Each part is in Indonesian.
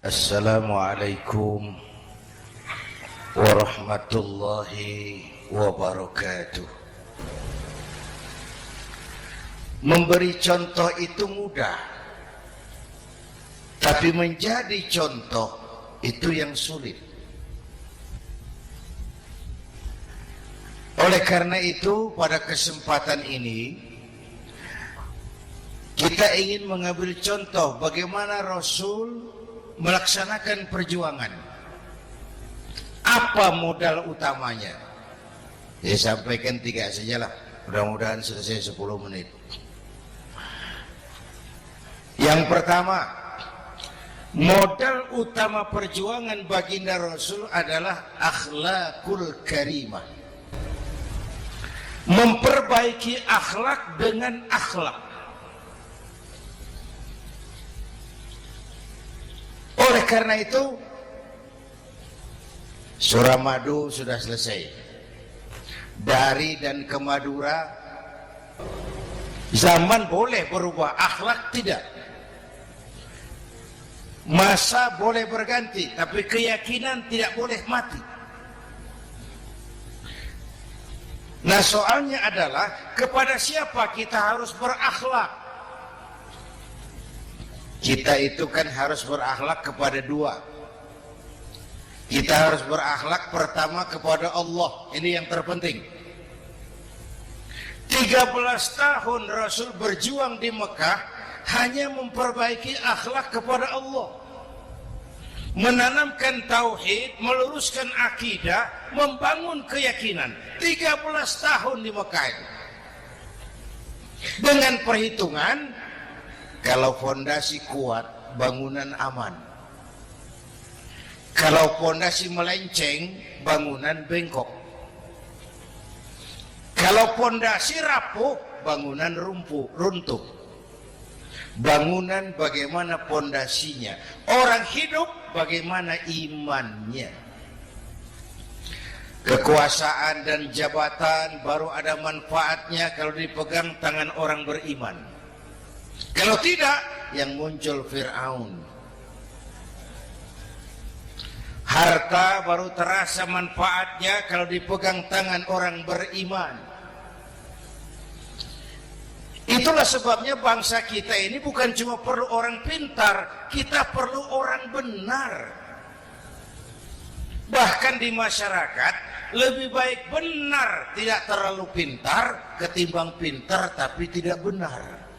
Assalamualaikum warahmatullahi wabarakatuh. Memberi contoh itu mudah, tapi menjadi contoh itu yang sulit. Oleh karena itu, pada kesempatan ini kita ingin mengambil contoh bagaimana Rasul melaksanakan perjuangan. Apa modal utamanya? Saya sampaikan 3 sajalah, mudah-mudahan selesai 10 menit. Yang pertama, modal utama perjuangan baginda Rasul adalah akhlakul karimah. Memperbaiki akhlak dengan akhlak. Oleh karena itu, Suramadu sudah selesai. Dari dan ke Madura, zaman boleh berubah, akhlak tidak. Masa boleh berganti, tapi keyakinan tidak boleh mati. Nah, soalnya adalah kepada siapa kita harus berakhlak. Kita itu kan harus berakhlak kepada 2. Kita harus berakhlak pertama kepada Allah. Ini yang terpenting. 13 tahun Rasul berjuang di Mekah hanya memperbaiki akhlak kepada Allah, menanamkan tauhid, meluruskan akidah, membangun keyakinan. 13 tahun di Mekah itu. Dengan perhitungan, kalau fondasi kuat, bangunan aman. Kalau fondasi melenceng, bangunan bengkok. Kalau fondasi rapuh, bangunan runtuh. Bangunan bagaimana fondasinya? Orang hidup bagaimana imannya? Kekuasaan dan jabatan baru ada manfaatnya kalau dipegang tangan orang beriman. Kalau tidak, yang muncul Fir'aun. Harta baru terasa manfaatnya kalau dipegang tangan orang beriman. Itulah sebabnya bangsa kita ini bukan cuma perlu orang pintar, kita perlu orang benar. Bahkan di masyarakat, lebih baik benar tidak terlalu pintar ketimbang pintar tapi tidak benar.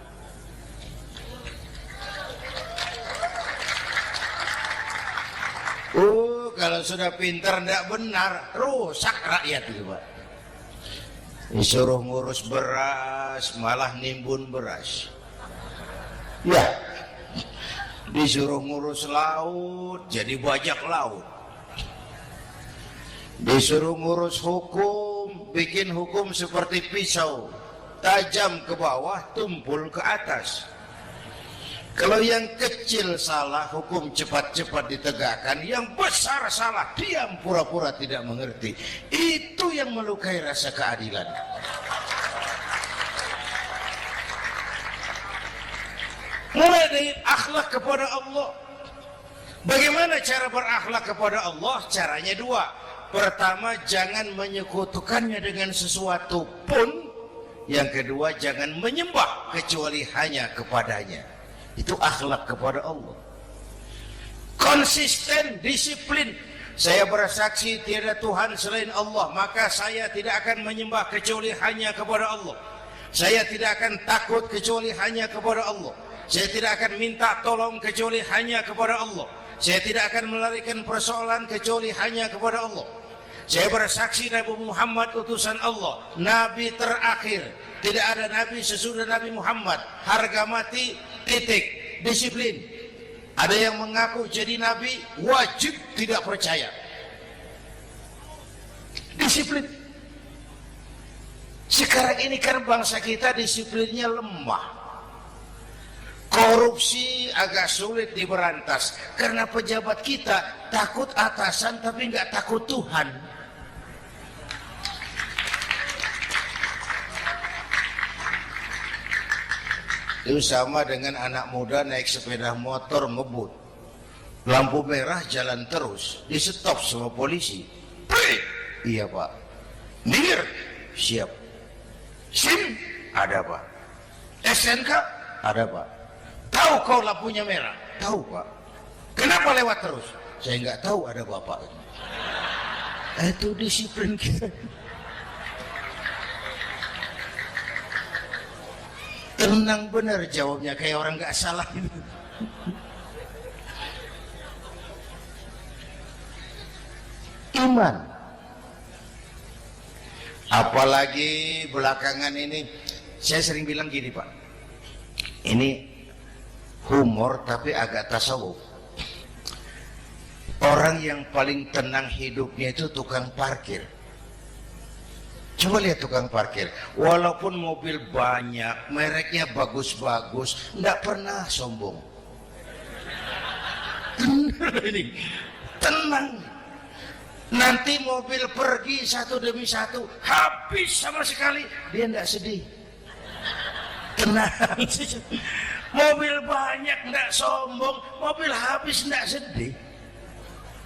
Kalau sudah pintar tidak benar, rusak rakyat itu, Pak. Disuruh ngurus beras, malah nimbun beras. Ya, disuruh ngurus laut, jadi bajak laut. Disuruh ngurus hukum, bikin hukum seperti pisau, tajam ke bawah, tumpul ke atas. Kalau yang kecil salah, hukum cepat-cepat ditegakkan. Yang besar salah, diam pura-pura tidak mengerti. Itu yang melukai rasa keadilan. Mulai dari akhlak kepada Allah. Bagaimana cara berakhlak kepada Allah? Caranya 2. Pertama, jangan menyekutukannya dengan sesuatu pun. Yang kedua, jangan menyembah kecuali hanya kepadanya. Itu akhlak kepada Allah. Konsisten, disiplin. Saya bersaksi tiada Tuhan selain Allah, maka saya tidak akan menyembah kecuali hanya kepada Allah. Saya tidak akan takut kecuali hanya kepada Allah. Saya tidak akan minta tolong kecuali hanya kepada Allah. Saya tidak akan melarikan persoalan kecuali hanya kepada Allah. Saya bersaksi Nabi Muhammad utusan Allah, Nabi terakhir. Tidak ada Nabi sesudah Nabi Muhammad. Harga mati, titik. Disiplin. Ada yang mengaku jadi Nabi, wajib tidak percaya. Disiplin. Sekarang ini kan bangsa kita disiplinnya lemah. Korupsi agak sulit diberantas karena pejabat kita takut atasan tapi nggak takut Tuhan. Itu sama dengan anak muda naik sepeda motor ngebut. Lampu merah jalan terus, di stop sama polisi. Prit! Iya Pak. Minggir. Siap. SIM? Ada Pak. SNK? Ada Pak. Tahu kau lampunya merah? Tahu Pak. Kenapa lewat terus? Saya nggak tahu, ada Bapak. Itu disiplin kita. Tenang bener jawabnya, kayak orang nggak salah. Iman. Apalagi belakangan ini, saya sering bilang gini Pak, ini humor tapi agak tasawuf. Orang yang paling tenang hidupnya itu tukang parkir. Coba lihat tukang parkir, walaupun mobil banyak, mereknya bagus-bagus, nggak pernah sombong. Tenang. Nanti mobil pergi satu demi satu, habis sama sekali, dia nggak sedih. Tenang. Mobil banyak nggak sombong, mobil habis nggak sedih.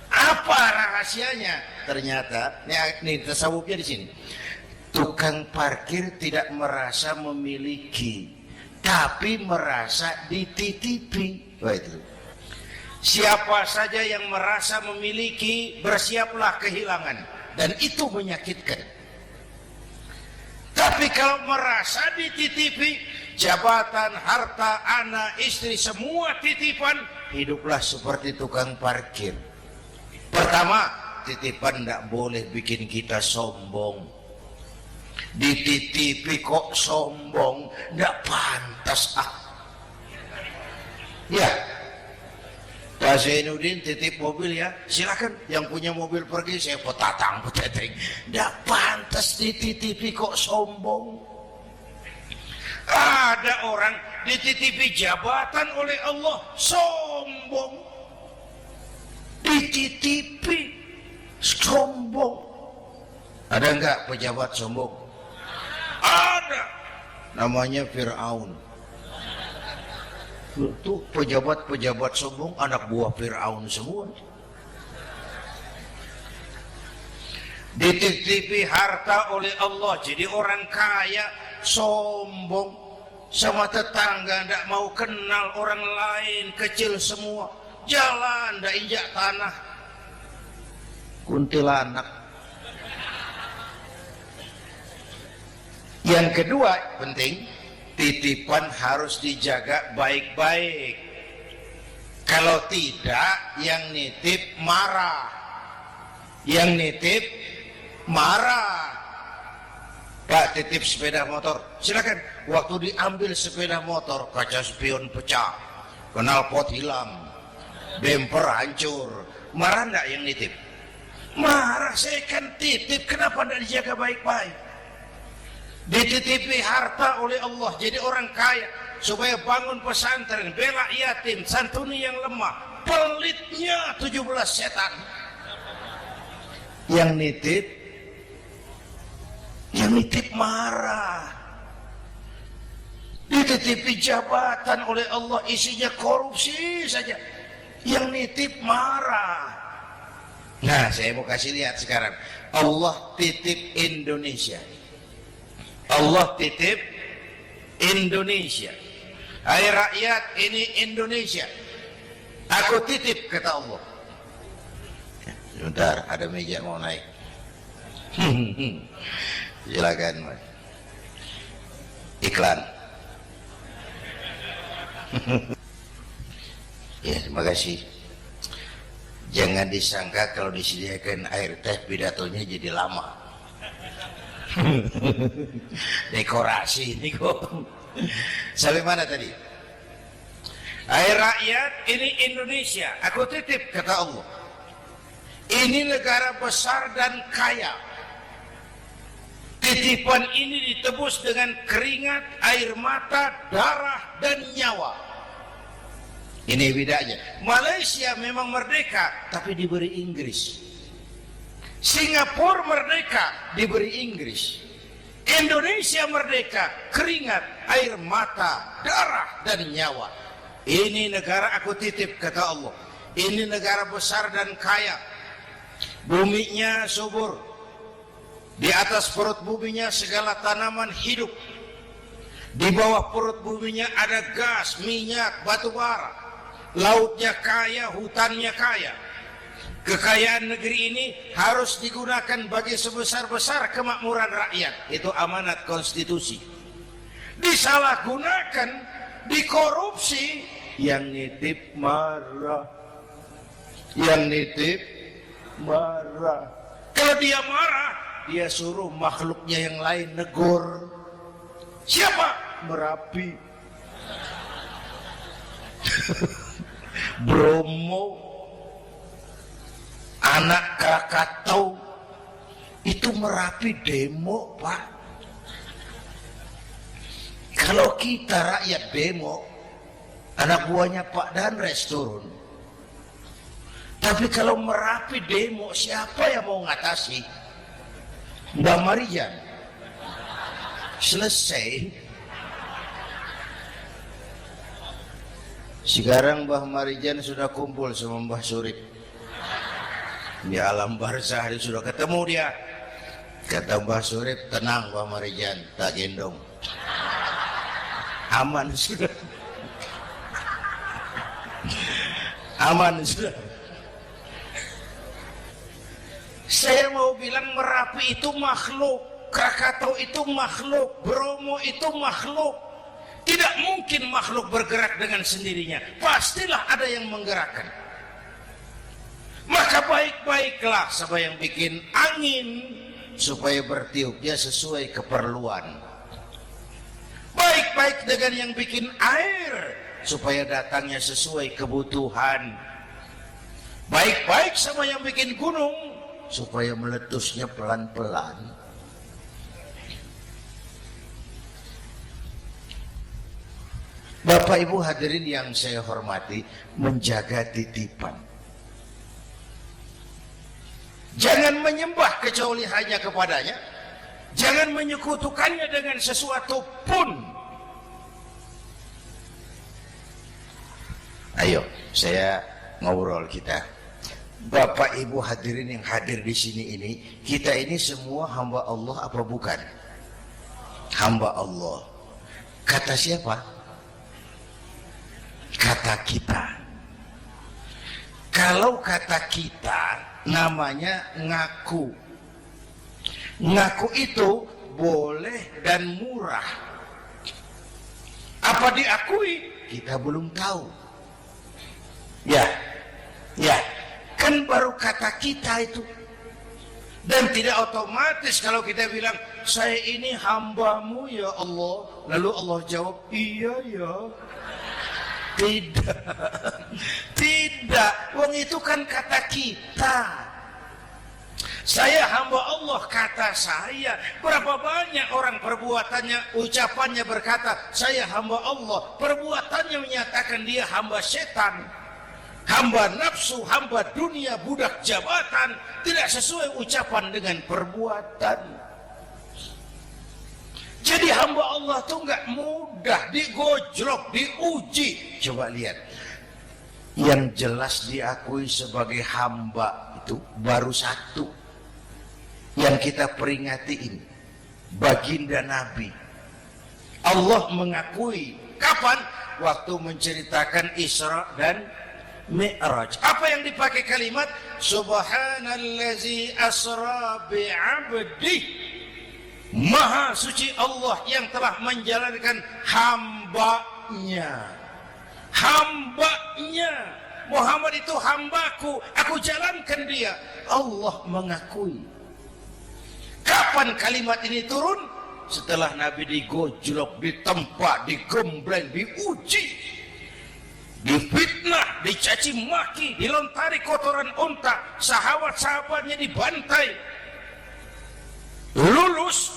Apa rahasianya? Ternyata, ini tasawufnya di sini. Tukang parkir tidak merasa memiliki, tapi merasa dititipi. Wah itu. Siapa saja yang merasa memiliki, bersiaplah kehilangan, dan itu menyakitkan. Tapi kalau merasa dititipi, jabatan, harta, anak, istri, semua titipan, hiduplah seperti tukang parkir. Pertama, titipan tidak boleh bikin kita sombong. Dititipi kok sombong, tidak pantas Ya, Pak Zainuddin titip mobil ya, silakan. Yang punya mobil pergi, saya petatang. Tidak pantas dititipi kok sombong. Ada orang dititipi jabatan oleh Allah, sombong. Dititipi sombong. Ada enggak pejabat sombong? Ada. Namanya Fir'aun. Itu pejabat-pejabat sombong anak buah Fir'aun semua. Dititipi harta oleh Allah, jadi orang kaya, sombong. Sama tetangga tidak mau kenal orang lain, kecil semua. Jalan tidak injak tanah. Kuntilanak. Yang kedua penting, titipan harus dijaga baik-baik. Kalau tidak, yang nitip marah. Yang nitip marah. Pak, titip sepeda motor, silakan. Waktu diambil sepeda motor, kaca spion pecah, knalpot hilang, bemper hancur. Marah enggak yang nitip? Marah. Saya kan titip, kenapa tidak dijaga baik-baik? Dititipi harta oleh Allah, jadi orang kaya, supaya bangun pesantren, bela yatim, santuni yang lemah. Pelitnya 17 setan. Yang nitip marah. Dititipi jabatan oleh Allah, isinya korupsi saja. Yang nitip marah. Nah, saya mau kasih lihat sekarang. Allah titip Indonesia. Allah titip Indonesia. Hai rakyat, ini Indonesia. Aku titip, kata Allah. Sebentar, ada meja mau naik. Silakan. Iklan. Ya, terima kasih. Jangan disangka kalau disediakan air teh pidatonya jadi lama. Dekorasi ini kok. Sampai mana tadi? Hai rakyat, ini Indonesia. Aku titip, kata Allah. Ini negara besar dan kaya. Titipan ini ditebus dengan keringat, air mata, darah, dan nyawa. Ini bedanya. Malaysia memang merdeka, tapi diberi Inggris. Singapura merdeka, diberi Inggris. Indonesia merdeka, keringat, air mata, darah, dan nyawa. Ini negara aku titip, kata Allah. Ini negara besar dan kaya. Buminya subur. Di atas perut buminya segala tanaman hidup. Di bawah perut buminya ada gas, minyak, batu bara. Lautnya kaya, hutannya kaya. Kekayaan negeri ini harus digunakan bagi sebesar-besar kemakmuran rakyat. Itu amanat konstitusi. Disalahgunakan, dikorupsi, yang nitip marah. Yang nitip marah. Kalau dia marah, dia suruh makhluknya yang lain negur. Siapa? Merapi. Bromo, anak Krakatau, itu Merapi demo, Pak. Kalau kita rakyat demo, anak buahnya Pak Danres turun. Tapi kalau Merapi demo, siapa yang mau ngatasi? Mbak Marijan. Selesai. Sekarang Mbah Marijan sudah kumpul sama Mbah Surip di alam barzah, dia sudah ketemu dia. Kata Mbah Surip, tenang Mbah Marijan, tak gendong, aman sudah. Aman sudah. Saya mau bilang Merapi itu makhluk, Krakatau itu makhluk, Bromo itu makhluk. Tidak mungkin makhluk bergerak dengan sendirinya. Pastilah ada yang menggerakkan. Maka baik-baiklah sama yang bikin angin supaya bertiupnya sesuai keperluan. Baik-baik dengan yang bikin air supaya datangnya sesuai kebutuhan. Baik-baik sama yang bikin gunung supaya meletusnya pelan-pelan. Bapak Ibu hadirin yang saya hormati, menjaga titipan. Jangan menyembah kecuali hanya kepadanya. Jangan menyekutukannya dengan sesuatu pun. Ayo, saya ngobrol kita. Bapak Ibu hadirin yang hadir di sini ini, kita ini semua hamba Allah apa bukan? Hamba Allah. Kata siapa? Kata kita. Kalau kata kita namanya ngaku. Ngaku itu boleh dan murah. Apa diakui? Kita belum tahu. Ya, kan baru kata kita itu. Dan tidak otomatis kalau kita bilang, saya ini hambamu ya Allah. Lalu Allah jawab, iya ya. Tidak. Wong itu kan kata kita. Saya hamba Allah, kata saya. Berapa banyak orang perbuatannya, ucapannya berkata, saya hamba Allah. Perbuatannya menyatakan dia hamba setan, hamba nafsu, hamba dunia, budak jabatan. Tidak sesuai ucapan dengan perbuatan. Jadi hamba Allah itu enggak mudah, digojlok, diuji. Coba lihat, yang jelas diakui sebagai hamba itu baru satu yang kita peringati ini, baginda Nabi. Allah mengakui kapan? Waktu menceritakan Isra dan Mi'raj. Apa yang dipakai kalimat? Subhanallazi asra bi'abdih. Maha suci Allah yang telah menjalankan hambanya. Hambanya. Muhammad itu hambaku, aku jalankan dia. Allah mengakui. Kapan kalimat ini turun? Setelah Nabi digojlok, ditempa, digembleng, diuji, difitnah, dicaci maki, dilontari kotoran unta, sahabat-sahabatnya dibantai. Lolos,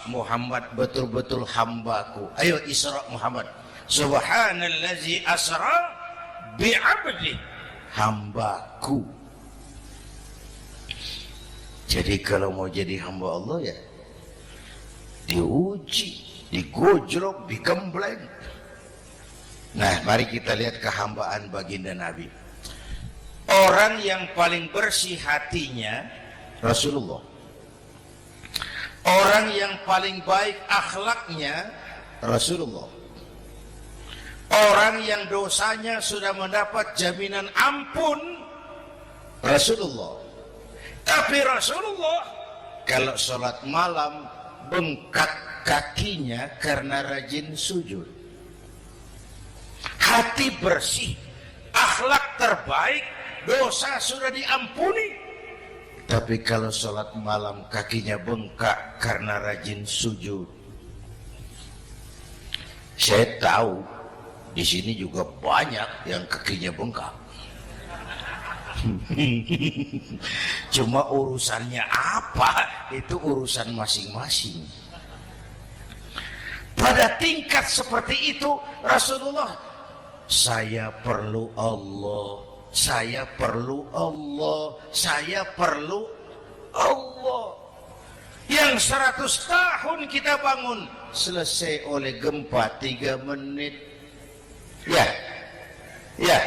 Muhammad betul-betul hambaku. Ayo Isra Muhammad. Subhanallazi asra bi'abdi, hambaku. Jadi kalau mau jadi hamba Allah ya diuji, digojlok, digembleng. Nah, mari kita lihat kehambaan baginda Nabi. Orang yang paling bersih hatinya Rasulullah. Orang yang paling baik akhlaknya Rasulullah. Orang yang dosanya sudah mendapat jaminan ampun Rasulullah. Tapi Rasulullah kalau sholat malam bengkak kakinya karena rajin sujud. Hati bersih, akhlak terbaik, dosa sudah diampuni. Tapi kalau sholat malam kakinya bengkak karena rajin sujud. Saya tahu di sini juga banyak yang kakinya bengkak. Cuma urusannya apa? Itu urusan masing-masing. Pada tingkat seperti itu Rasulullah, saya perlu Allah, saya perlu Allah, saya perlu Allah. Yang 100 tahun kita bangun selesai oleh gempa 3 menit. Ya, ya.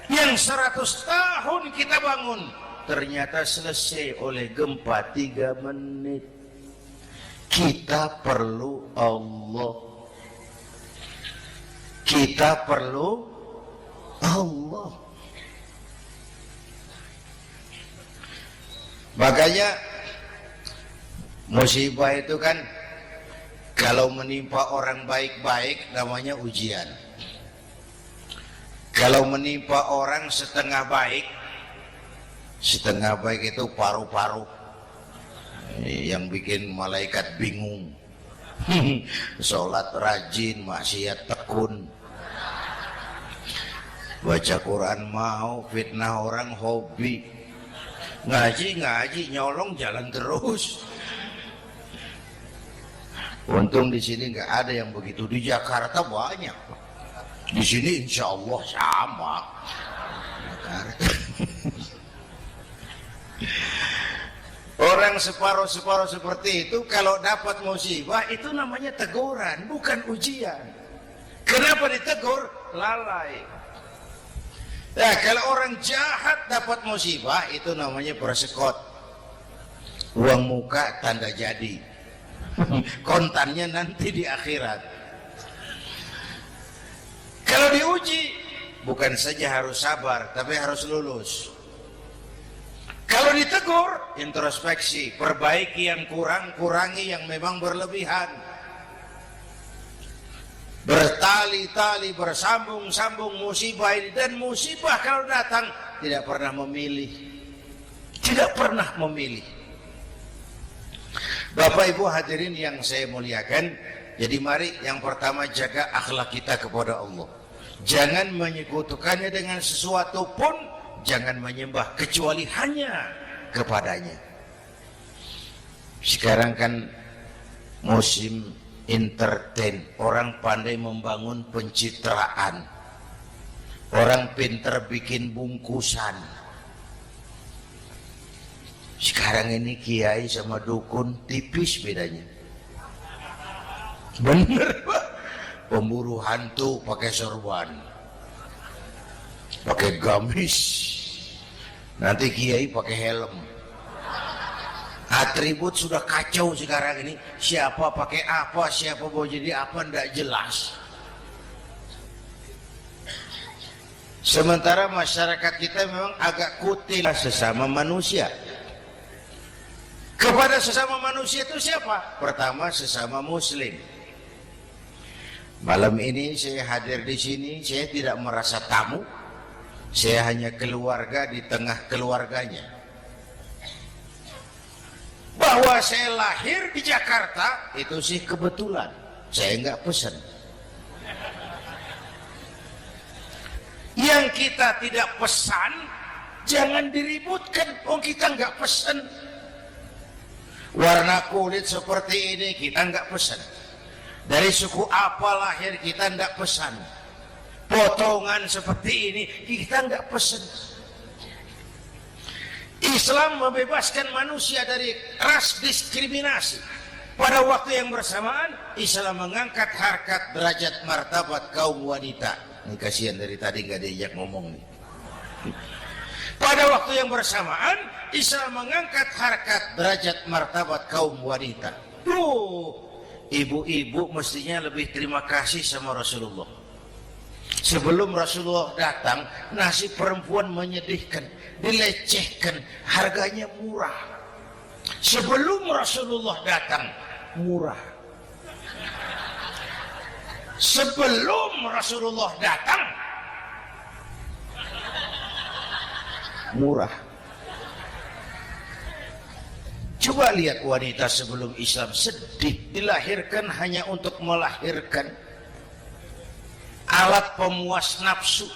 Yang 100 tahun kita bangun ternyata selesai oleh gempa 3 menit. Kita perlu Allah. Kita perlu Allah. Makanya musibah itu kan kalau menimpa orang baik-baik namanya ujian. Kalau menimpa orang setengah baik itu paru-paru yang bikin malaikat bingung. Sholat rajin, maksiat tekun, baca Quran mau, fitnah orang hobi, ngaji nyolong jalan terus. Untung di sini nggak ada yang begitu. Di Jakarta banyak. Di sini insya Allah sama. Orang separuh-separuh seperti itu kalau dapat musibah itu namanya teguran, bukan ujian. Kenapa ditegur? Lalai. Nah, kalau orang jahat dapat musibah itu namanya persekot. Uang muka tanda jadi. Kontannya nanti di akhirat. Kalau diuji, bukan saja harus sabar, tapi harus lulus. Kalau ditegur, introspeksi, perbaiki yang kurang, kurangi yang memang berlebihan. Bertali-tali, bersambung-sambung musibah ini. Dan musibah kalau datang, tidak pernah memilih. Tidak pernah memilih. Bapak Ibu hadirin yang saya muliakan, jadi mari yang pertama jaga akhlak kita kepada Allah. Jangan menyekutukannya dengan sesuatu pun, jangan menyembah kecuali hanya kepadanya. Sekarang kan musim entertain, orang pandai membangun pencitraan, orang pintar bikin bungkusan. Sekarang ini kiai sama dukun tipis bedanya. Bener Pak. Pemburu hantu pakai sorban, pakai gamis, nanti kiai pakai helm. Atribut sudah kacau sekarang ini. Siapa pakai apa, siapa mau jadi apa, tidak jelas. Sementara masyarakat kita memang agak kutil sesama manusia. Kepada sesama manusia itu siapa? Pertama sesama muslim. Malam ini saya hadir di sini, saya tidak merasa tamu. Saya hanya keluarga di tengah keluarganya. Bahwa saya lahir di Jakarta itu sih kebetulan. Saya nggak pesan. Yang kita tidak pesan, jangan diributkan. Oh kita nggak pesan. Warna kulit seperti ini kita nggak pesan. Dari suku apa lahir kita tidak pesan. Potongan seperti ini kita tidak pesan. Islam membebaskan manusia dari ras diskriminasi. Pada waktu yang bersamaan Islam mengangkat harkat, derajat, martabat kaum wanita. Ini kasihan dari tadi nggak diajak ngomong nih. Pada waktu yang bersamaan, Islam mengangkat harkat derajat martabat kaum wanita. Ibu-ibu mestinya lebih terima kasih sama Rasulullah. Sebelum Rasulullah datang, nasib perempuan menyedihkan, dilecehkan, harganya murah. Sebelum Rasulullah datang, murah. Sebelum Rasulullah datang, murah. Coba lihat wanita sebelum Islam, sedih, dilahirkan hanya untuk melahirkan, alat pemuas nafsu.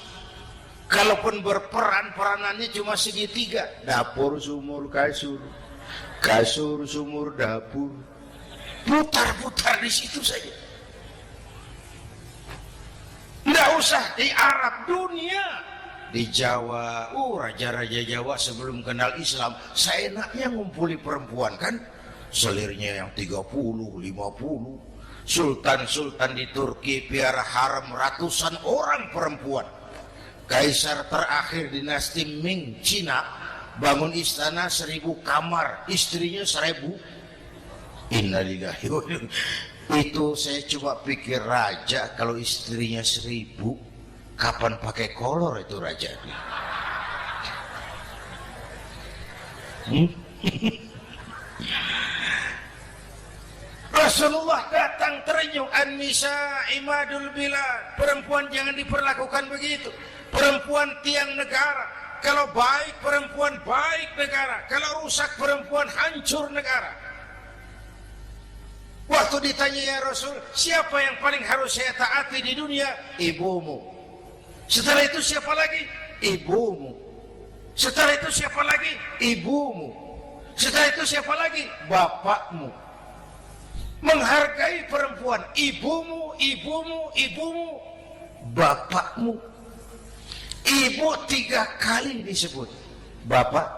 Kalaupun berperan, peranannya cuma segitiga, dapur sumur kasur, kasur sumur dapur, putar-putar di situ saja. Tidak usah di Arab, dunia, di Jawa, raja-raja Jawa sebelum kenal Islam, seenaknya ngumpuli perempuan kan, selirnya yang 30, 50, sultan-sultan di Turki piara harem ratusan orang perempuan. Kaisar terakhir dinasti Ming Cina bangun istana 1000 kamar, istrinya 1000. Innalillahi wa inna. Itu saya coba pikir, raja kalau istrinya 1000, kapan pakai kolor itu raja? Rasulullah datang terenyuh, an-nisa imadul bilad. Perempuan jangan diperlakukan begitu. Perempuan tiang negara. Kalau baik perempuan, baik negara. Kalau rusak perempuan, hancur negara. Waktu ditanya, ya Rasul, siapa yang paling harus saya taati di dunia? Ibumu. Setelah itu siapa lagi? Ibumu. Setelah itu siapa lagi? Ibumu. Setelah itu siapa lagi? Bapakmu. Menghargai perempuan, ibumu, ibumu, ibumu, bapakmu. Ibu 3 kali disebut, bapak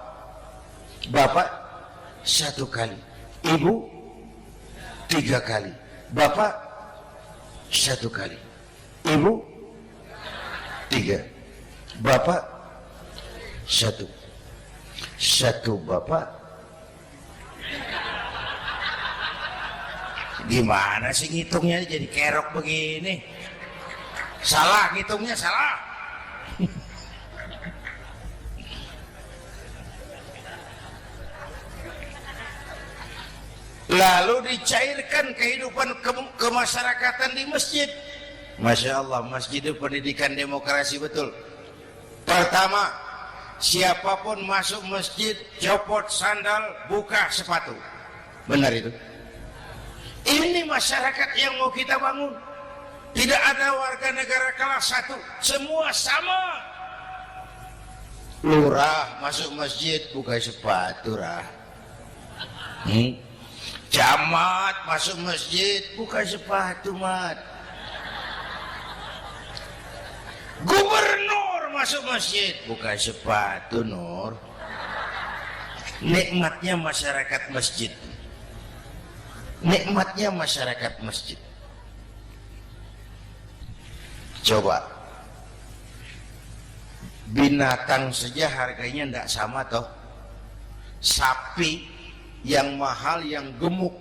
1 kali, ibu 3 kali, bapak 1 kali, ibu 3, bapak 1, 1 bapak. Gimana sih ngitungnya jadi kerok begini? Salah ngitungnya, salah. Lalu dicairkan kehidupan kemasyarakatan di masjid. Masya Allah, masjid itu pendidikan demokrasi betul. Pertama, siapapun masuk masjid, copot sandal, buka sepatu. Benar itu? Ini masyarakat yang mau kita bangun. Tidak ada warga negara kelas 1, semua sama. Lurah masuk masjid, buka sepatu, rah. Camat masuk masjid, buka sepatu, mat. Gubernur masuk masjid, buka sepatu, Nur. Nikmatnya masyarakat masjid. Nikmatnya masyarakat masjid. Coba, binatang saja harganya tidak sama toh. Sapi yang mahal, yang gemuk,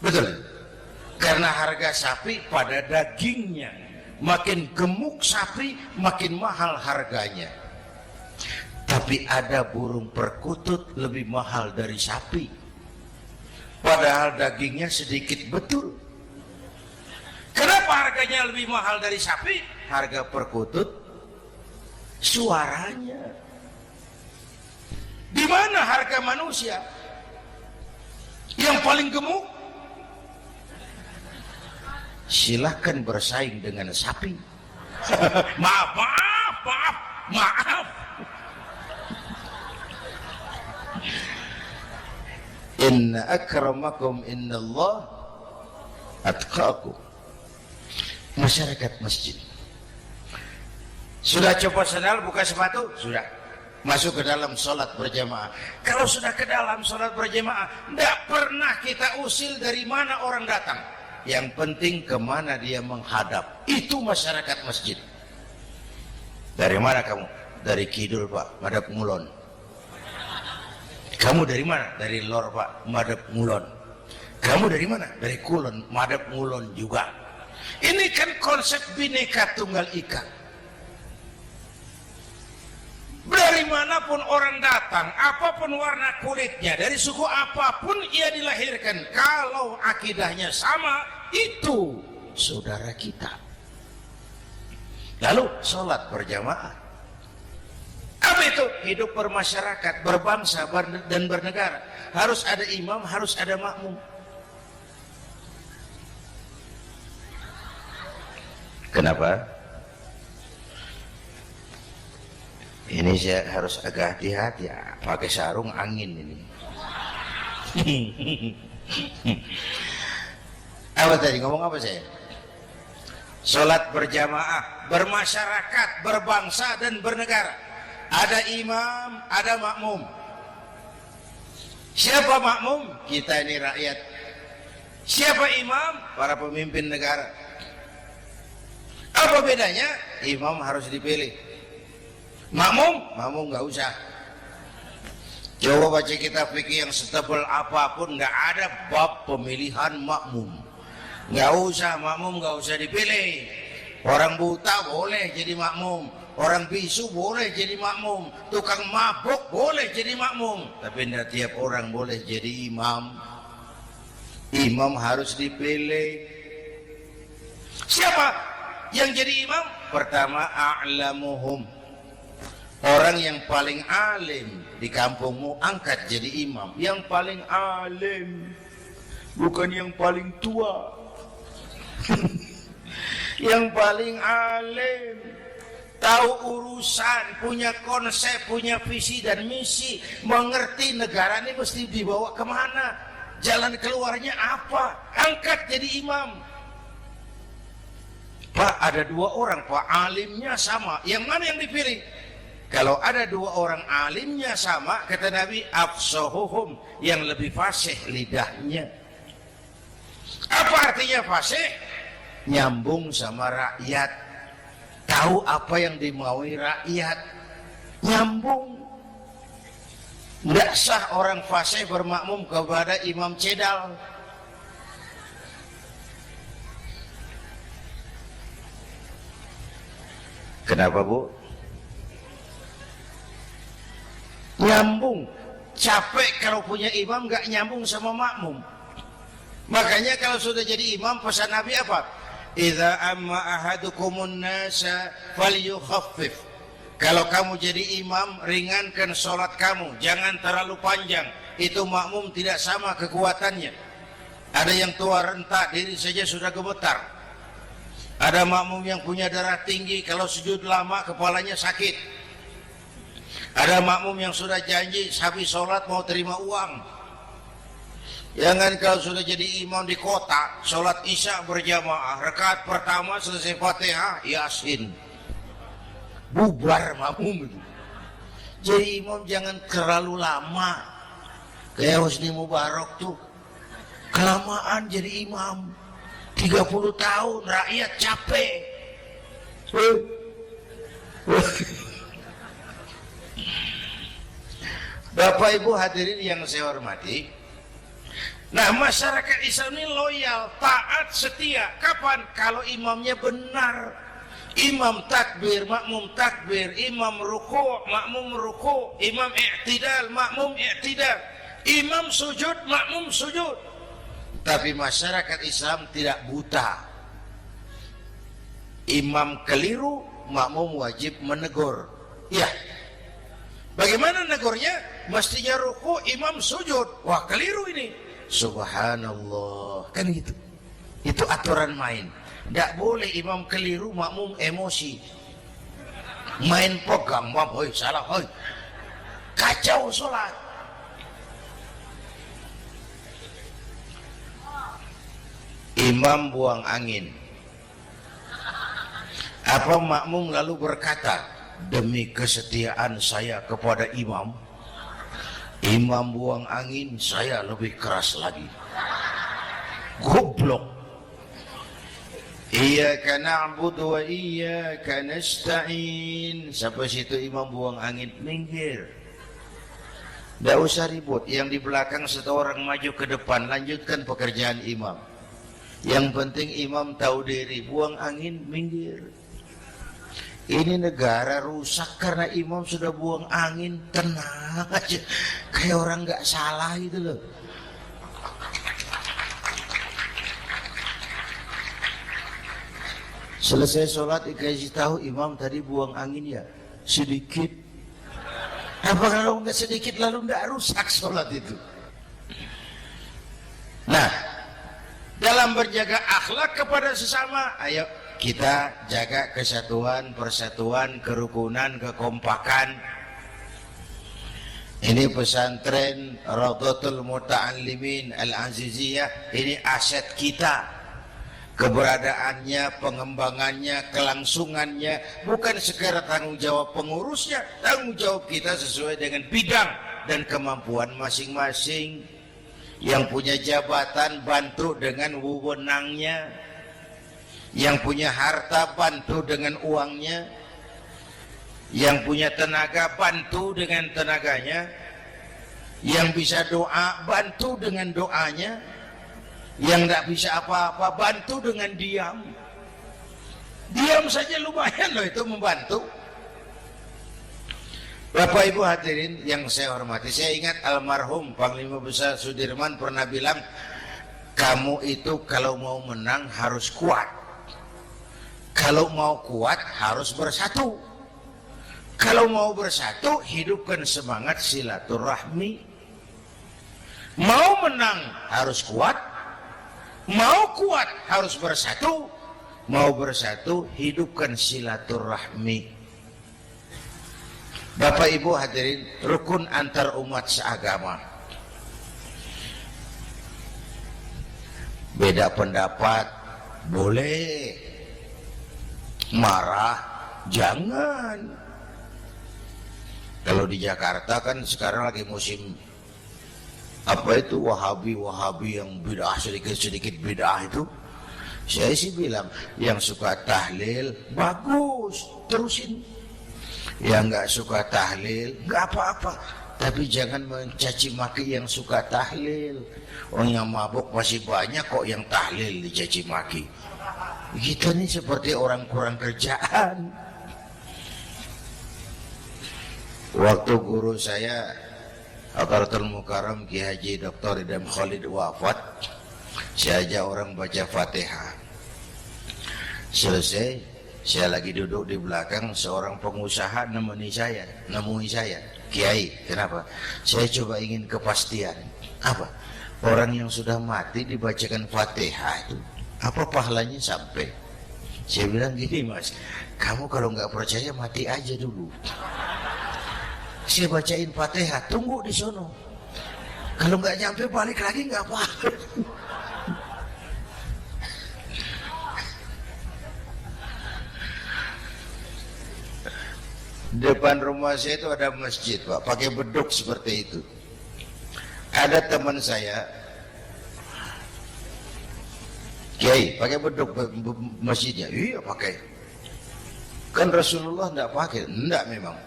betul? Karena harga sapi pada dagingnya. Makin gemuk sapi, makin mahal harganya. Tapi ada burung perkutut lebih mahal dari sapi. Padahal dagingnya sedikit betul. Kenapa harganya lebih mahal dari sapi? Harga perkutut, suaranya. Di mana harga manusia? Yang paling gemuk? Silahkan bersaing dengan sapi. Maaf. Inna akramakum innallah atqakum. Masyarakat masjid. Sudah copot sandal, buka sepatu? Sudah. Masuk ke dalam sholat berjamaah. Kalau sudah ke dalam sholat berjamaah, tidak pernah kita usil dari mana orang datang. Yang penting kemana dia menghadap. Itu masyarakat masjid. Dari mana kamu? Dari kidul Pak, madhab ngulon. Kamu dari mana? Dari lor Pak, madhab ngulon. Kamu dari mana? Dari kulon, madhab ngulon juga. Ini kan konsep Bhinneka Tunggal Ika. Dari manapun orang datang, apapun warna kulitnya, dari suku apapun ia dilahirkan, kalau akidahnya sama, itu saudara kita. Lalu sholat berjamaah. Apa itu? Hidup bermasyarakat, berbangsa dan bernegara. Harus ada imam, harus ada makmum. Kenapa? Ini saya harus agak hati-hati ya, pakai sarung angin ini. Apa tadi? Ngomong apa saya? Sholat berjamaah, bermasyarakat, berbangsa dan bernegara. Ada imam, ada makmum. Siapa makmum? Kita ini rakyat. Siapa imam? Para pemimpin negara. Apa bedanya? Imam harus dipilih. Makmum nggak usah. Coba baca kitab fikih yang setebal apapun, nggak ada bab pemilihan makmum. Nggak usah, makmum nggak usah dipilih. Orang buta boleh jadi makmum, orang bisu boleh jadi makmum, tukang mabuk boleh jadi makmum, tapi tidak tiap orang boleh jadi imam. Imam harus dipilih. Siapa yang jadi imam? Pertama, a'lamuhum, orang yang paling alim di kampungmu, angkat jadi imam. Yang paling alim, bukan yang paling tua. Yang paling alim, tahu urusan, punya konsep, punya visi dan misi, mengerti negara ini mesti dibawa kemana, jalan keluarnya apa, angkat jadi imam. Pak, ada dua orang Pak, alimnya sama, yang mana yang dipilih? Kalau ada dua orang alimnya sama, kata Nabi, afsahuhum, yang lebih fasih lidahnya. Apa artinya fasih? Nyambung sama rakyat, tahu apa yang dimaui rakyat, nyambung. Tidak sah orang fasih bermakmum kepada imam cedal. Kenapa Bu? Nyambung. Capek kalau punya imam gak nyambung sama makmum. Makanya kalau sudah jadi imam, pesan Nabi apa? Idza amma ahadukumun nasa falyukhaffif. Kalau kamu jadi imam, ringankan sholat kamu, jangan terlalu panjang. Itu makmum tidak sama kekuatannya. Ada yang tua renta, diri saja sudah gemetar. Ada makmum yang punya darah tinggi, kalau sujud lama kepalanya sakit. Ada makmum yang sudah janji habis sholat mau terima uang. Jangan kalau sudah jadi imam di kota, sholat isya berjamaah, rakaat pertama selesai Fatihah, Yasin, bubar makmum itu. Jadi imam jangan terlalu lama. Kayak Husni Mubarak tuh, kelamaan jadi imam, 30 tahun, rakyat capek. Bapak Ibu hadirin yang saya hormati, nah masyarakat Islam ini loyal, taat, setia. Kapan? Kalau imamnya benar. Imam takbir, makmum takbir, imam ruku, makmum ruku, imam i'tidal, makmum i'tidal, imam sujud, makmum sujud. Tapi masyarakat Islam tidak buta. Imam keliru, makmum wajib menegur. Ya, bagaimana negurnya? Mestinya ruku, imam sujud. Wah, keliru ini. Subhanallah, kan gitu. Itu aturan main. Tidak boleh imam keliru, makmum emosi, main pegang, hoi salah, hoi, kacau sholat. Imam buang angin, apa makmum lalu berkata, demi kesetiaan saya kepada imam, imam buang angin, saya lebih keras lagi. Goblok. Iyyaka na'budu wa iyyaka nasta'in. Sampai situ imam buang angin, minggir. Tidak usah ribut. Yang di belakang satu orang maju ke depan, lanjutkan pekerjaan imam. Yang penting imam tahu diri, buang angin, minggir. Ini negara rusak karena imam sudah buang angin, tenang aja. Kayak orang nggak salah itu loh. Selesai sholat dikasih tahu imam tadi buang angin ya sedikit. Apa kalau nggak sedikit lalu nggak rusak sholat itu? Nah, dalam berjaga akhlak kepada sesama, ayo kita jaga kesatuan, persatuan, kerukunan, kekompakan. Ini pesantren Raudhatul Muta'allimin Al-Aziziyah, ini aset kita. Keberadaannya, pengembangannya, kelangsungannya bukan sekedar tanggung jawab pengurusnya, tanggung jawab kita sesuai dengan bidang dan kemampuan masing-masing. Yang punya jabatan bantu dengan wewenangnya, yang punya harta bantu dengan uangnya, yang punya tenaga bantu dengan tenaganya, yang bisa doa bantu dengan doanya, yang tidak bisa apa-apa bantu dengan diam. Diam saja lumayan loh itu membantu. Bapak Ibu hadirin yang saya hormati, saya ingat almarhum Panglima Besar Sudirman pernah bilang, kamu itu kalau mau menang harus kuat, kalau mau kuat harus bersatu, kalau mau bersatu hidupkan semangat silaturahmi. Mau menang harus kuat, mau kuat harus bersatu, mau bersatu hidupkan silaturahmi. Bapak Ibu hadirin, rukun antar umat seagama. Beda pendapat boleh, marah jangan. Kalau di Jakarta kan sekarang lagi musim apa itu wahabi yang bid'ah, sedikit bid'ah itu. Saya sih bilang yang suka tahlil bagus, terusin. Yang nggak suka tahlil nggak apa-apa, tapi jangan mencaci maki yang suka tahlil. Orang yang mabuk masih banyak kok yang tahlil dicaci maki. Kita nih seperti orang kurang kerjaan. Waktu guru saya Hadratul Mukarram Ki Haji Dr. Idham Khalid wafat, saya ajak orang baca Fatihah. Selesai, saya lagi duduk di belakang, seorang pengusaha nemui saya, Kiai, kenapa? Saya coba ingin kepastian. Apa? Orang yang sudah mati dibacakan Fatihah itu, apa pahalanya sampai? Saya bilang gini, Mas, kamu kalau nggak percaya mati aja dulu. Saya bacain Fatihah, tunggu di sono. Kalau nggak nyampe balik lagi nggak apa-apa. Depan rumah saya itu ada masjid, Pak, pakai beduk seperti itu. Ada teman saya, Kiai, pakai beduk masjidnya. Iya pakai. Kan Rasulullah enggak pakai. Enggak memang.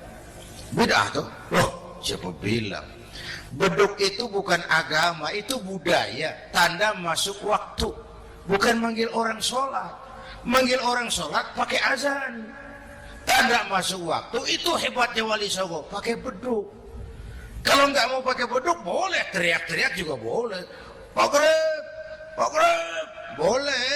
Bid'ah tuh. Loh, siapa bilang? Beduk itu bukan agama, itu budaya, tanda masuk waktu. Bukan manggil orang sholat. Manggil orang sholat pakai azan. Tanda masuk waktu, itu hebatnya Wali Songo, pakai beduk. Kalau nggak mau pakai beduk boleh, teriak-teriak juga boleh. Maghrib, boleh.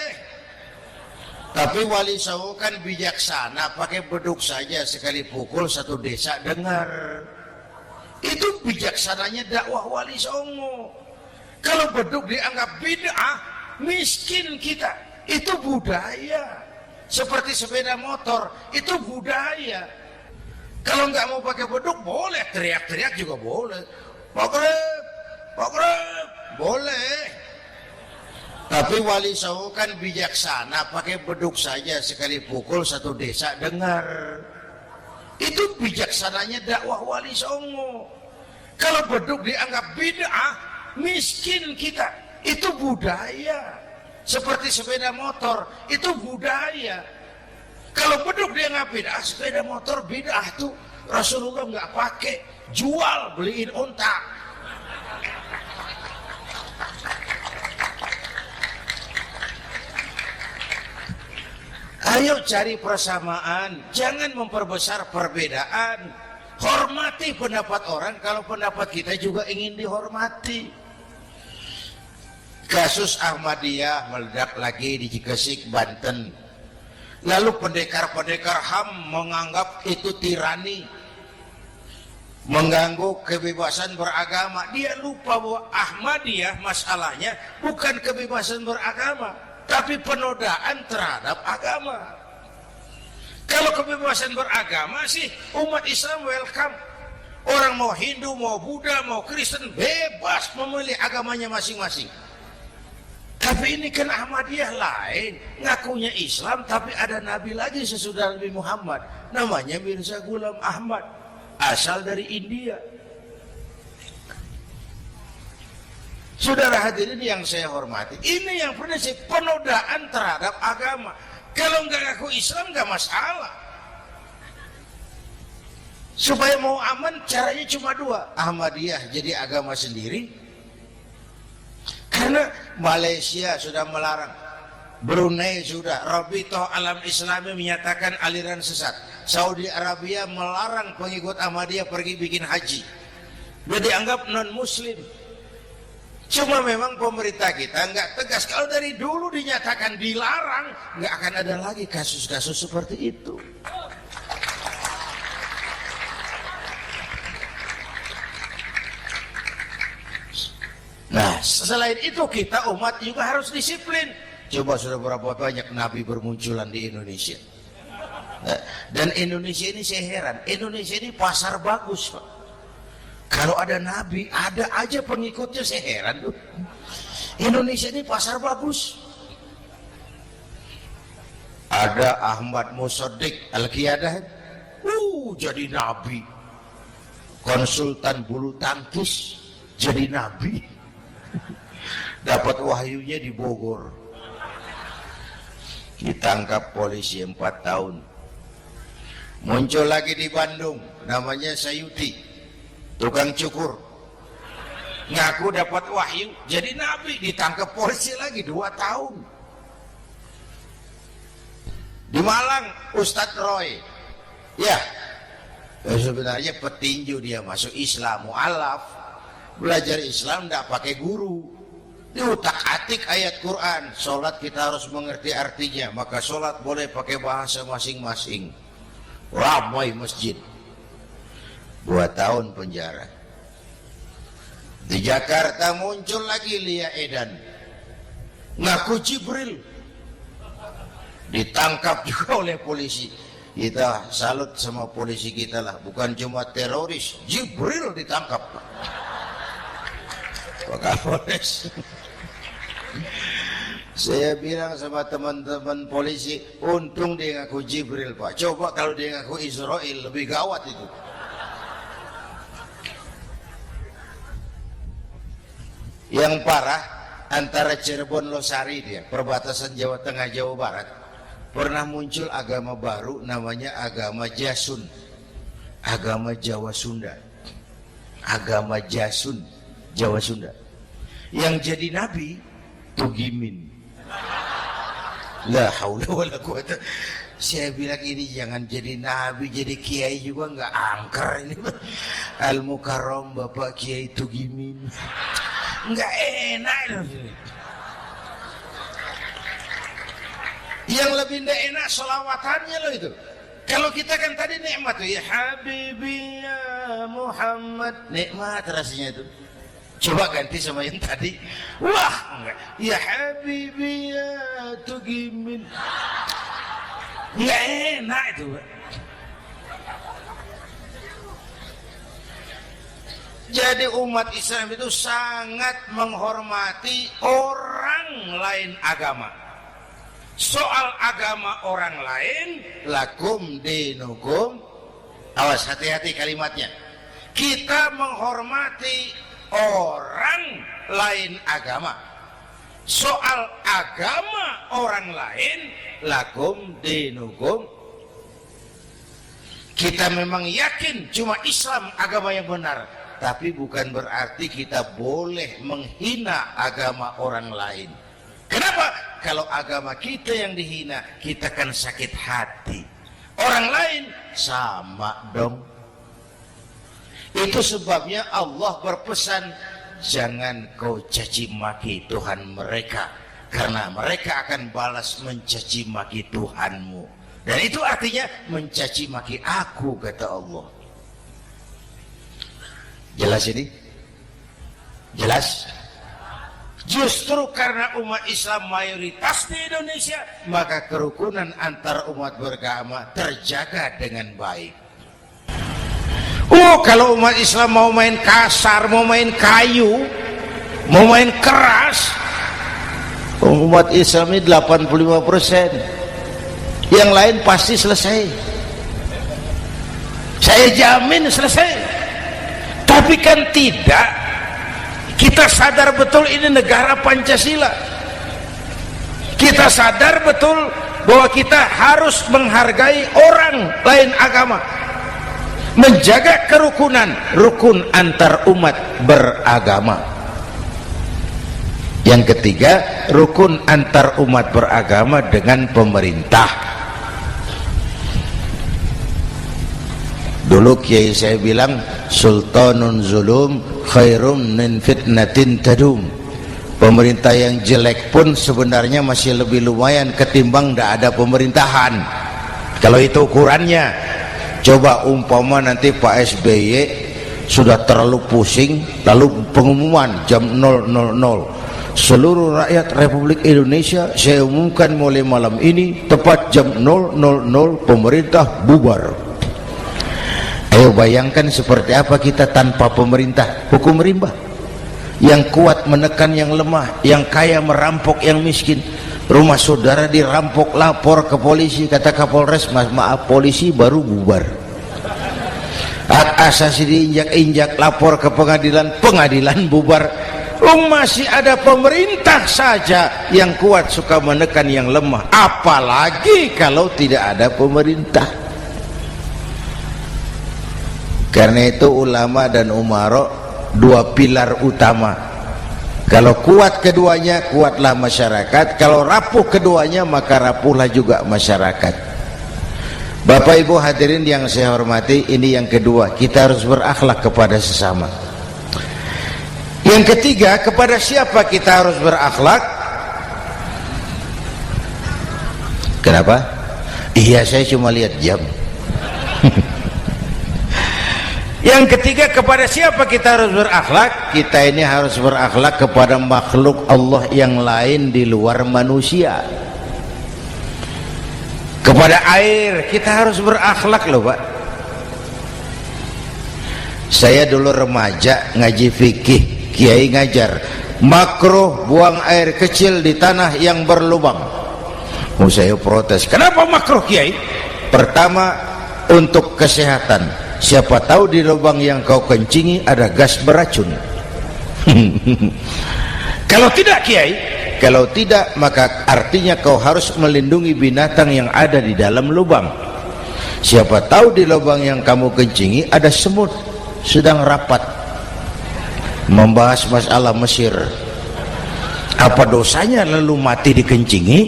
Tapi Wali Songo kan bijaksana, pakai beduk saja, sekali pukul satu desa dengar. Itu bijaksananya dakwah Wali Songo. Kalau beduk dianggap bid'ah, miskin kita. Itu budaya. Seperti sepeda motor, itu budaya. Kalau nggak mau pakai beduk boleh, teriak-teriak juga boleh. Maghrib, boleh. Tapi Wali Songo kan bijaksana, pakai beduk saja, sekali pukul satu desa dengar. Itu bijaksananya dakwah Wali Songo. Kalau beduk dianggap bid'ah, miskin kita. Itu budaya. seperti sepeda motor, itu budaya. Kalau beduk dia ngapain? Sepeda motor bid'ah tuh, Rasulullah nggak pakai, jual, beliin unta. Ayo cari persamaan, jangan memperbesar perbedaan. Hormati pendapat orang kalau pendapat kita juga ingin dihormati. Kasus Ahmadiyah meledak lagi di Cikesik, Banten. Lalu pendekar-pendekar HAM menganggap itu tirani, mengganggu kebebasan beragama. Dia lupa bahwa Ahmadiyah masalahnya bukan kebebasan beragama, tapi penodaan terhadap agama. Kalau kebebasan beragama sih umat Islam welcome. Orang mau Hindu, mau Buddha, mau Kristen bebas memilih agamanya masing-masing. Tapi ini kan Ahmadiyah lain, ngakunya Islam tapi ada nabi lagi sesudah Nabi Muhammad, namanya Mirza Ghulam Ahmad, asal dari India. Saudara hadirin yang saya hormati, ini yang prinsip penodaan terhadap agama. Kalau nggak ngaku Islam nggak masalah. Supaya mau aman caranya cuma dua, Ahmadiyah jadi agama sendiri. Karena Malaysia sudah melarang, Brunei sudah, Rabithah Alam Islami menyatakan aliran sesat, Saudi Arabia melarang pengikut Ahmadiyah pergi bikin haji, sudah dianggap non muslim. Cuma memang pemerintah kita nggak tegas. Kalau dari dulu dinyatakan dilarang, nggak akan ada lagi kasus-kasus seperti itu. Nah, selain itu kita umat juga harus disiplin. Coba sudah berapa banyak nabi bermunculan di Indonesia. Dan Indonesia ini saya heran, Indonesia ini pasar bagus, Pak. Kalau ada nabi, ada aja pengikutnya, saya heran tuh. Indonesia ini pasar bagus. Ada Ahmad Musaddiq Al-Qiyadah, jadi nabi. Konsultan bulu tangkis jadi nabi. Dapat wahyunya di Bogor, ditangkap polisi 4 tahun. Muncul lagi di Bandung, namanya Sayuti, tukang cukur, ngaku dapat wahyu jadi nabi, ditangkap polisi lagi 2 tahun. Di Malang Ustadz Roy, ya sebenarnya petinju, dia masuk Islam, mu'alaf, belajar Islam tidak pakai guru. Diutak-atik ayat Quran, sholat kita harus mengerti artinya, maka sholat boleh pakai bahasa masing-masing. Ramai masjid. 2 tahun penjara. Di Jakarta muncul lagi Lia Edan, ngaku Jibril, ditangkap juga oleh polisi. Kita salut sama polisi kita lah, bukan cuma teroris, Jibril ditangkap. Pak Kapolres, saya bilang sama teman-teman polisi, untung dia ngaku Jibril, Pak. Coba kalau dia ngaku Israel, lebih gawat itu. Yang parah, antara Cirebon Losari, dia perbatasan Jawa Tengah Jawa Barat, pernah muncul agama baru namanya agama Jasun, agama Jawa Sunda, agama Jasun Jawa Sunda. Yang jadi nabi Tugimin. La haula wala quwata. Saya bilang ini jangan jadi nabi, jadi kiai juga nggak angker ini. Al Mukarram Bapak Kiai Tugimin. Nggak enak itu. Yang lebih nggak enak selawatannya loh itu. Kalau kita kan tadi nikmat tuh, ya Habibi ya Muhammad, nikmat rasanya itu. Coba ganti sama yang tadi, wah enggak, ya Habibi ya Tugimin, nggak enak itu. Jadi umat Islam itu sangat menghormati orang lain agama. Soal agama orang lain, lakum dinukum, awas hati-hati kalimatnya. Kita menghormati orang lain agama. soal agama orang lain, lakum dinukum. Kita memang yakin cuma Islam agama yang benar, tapi bukan berarti kita boleh menghina agama orang lain. Kenapa? Kalau agama kita yang dihina, kita kan sakit hati. Orang lain sama dong. Itu sebabnya Allah berpesan, jangan kau caci maki Tuhan mereka, karena mereka akan balas mencaci maki Tuhanmu. Dan itu artinya mencaci maki aku, kata Allah. Jelas ini? Jelas? Justru karena umat Islam mayoritas di Indonesia, maka kerukunan antar umat beragama terjaga dengan baik. Kalau umat Islam mau main kasar, mau main kayu, mau main keras, umat Islam ini 85%. Yang lain pasti selesai. Saya jamin selesai. Tapi kan tidak. Kita sadar betul ini negara Pancasila. Kita sadar betul bahwa kita harus menghargai orang lain agama, menjaga kerukunan, rukun antar umat beragama. Yang ketiga, rukun antar umat beragama dengan pemerintah. Dulu kiai saya bilang, sultanun zulum khairum min fitnatin tadum. Pemerintah yang jelek pun sebenarnya masih lebih lumayan ketimbang tidak ada pemerintahan. Kalau itu ukurannya. Coba umpama nanti Pak SBY sudah terlalu pusing, lalu pengumuman jam 000, seluruh rakyat Republik Indonesia saya umumkan mulai malam ini tepat jam 000 pemerintah bubar. Ayo bayangkan seperti apa kita tanpa pemerintah. Hukum rimba, yang kuat menekan yang lemah, yang kaya merampok yang miskin. Rumah saudara dirampok, lapor ke polisi, kata Kapolres, maaf polisi baru bubar. Hak asasi diinjak-injak, lapor ke pengadilan, pengadilan bubar. Masih ada pemerintah saja yang kuat suka menekan yang lemah, apalagi kalau tidak ada pemerintah. Karena itu ulama dan umara dua pilar utama. Kalau kuat keduanya, kuatlah masyarakat. Kalau rapuh keduanya, maka rapuhlah juga masyarakat. Bapak Ibu hadirin yang saya hormati, ini yang kedua, kita harus berakhlak kepada sesama. Yang ketiga, kepada siapa kita harus berakhlak? Kenapa? Iya, saya cuma lihat jam. Yang ketiga, kepada siapa kita harus berakhlak? Kita ini harus berakhlak kepada makhluk Allah yang lain di luar manusia. Kepada air kita harus berakhlak loh Pak. Saya dulu remaja ngaji fikih, kiai ngajar makruh buang air kecil di tanah yang berlubang. Saya protes, kenapa makruh kiai? Pertama, untuk kesehatan. Siapa tahu di lubang yang kau kencingi ada gas beracun. Kalau tidak kiai, kalau tidak maka artinya kau harus melindungi binatang yang ada di dalam lubang. Siapa tahu di lubang yang kamu kencingi ada semut sedang rapat membahas masalah Mesir. Apa dosanya lalu mati dikencingi?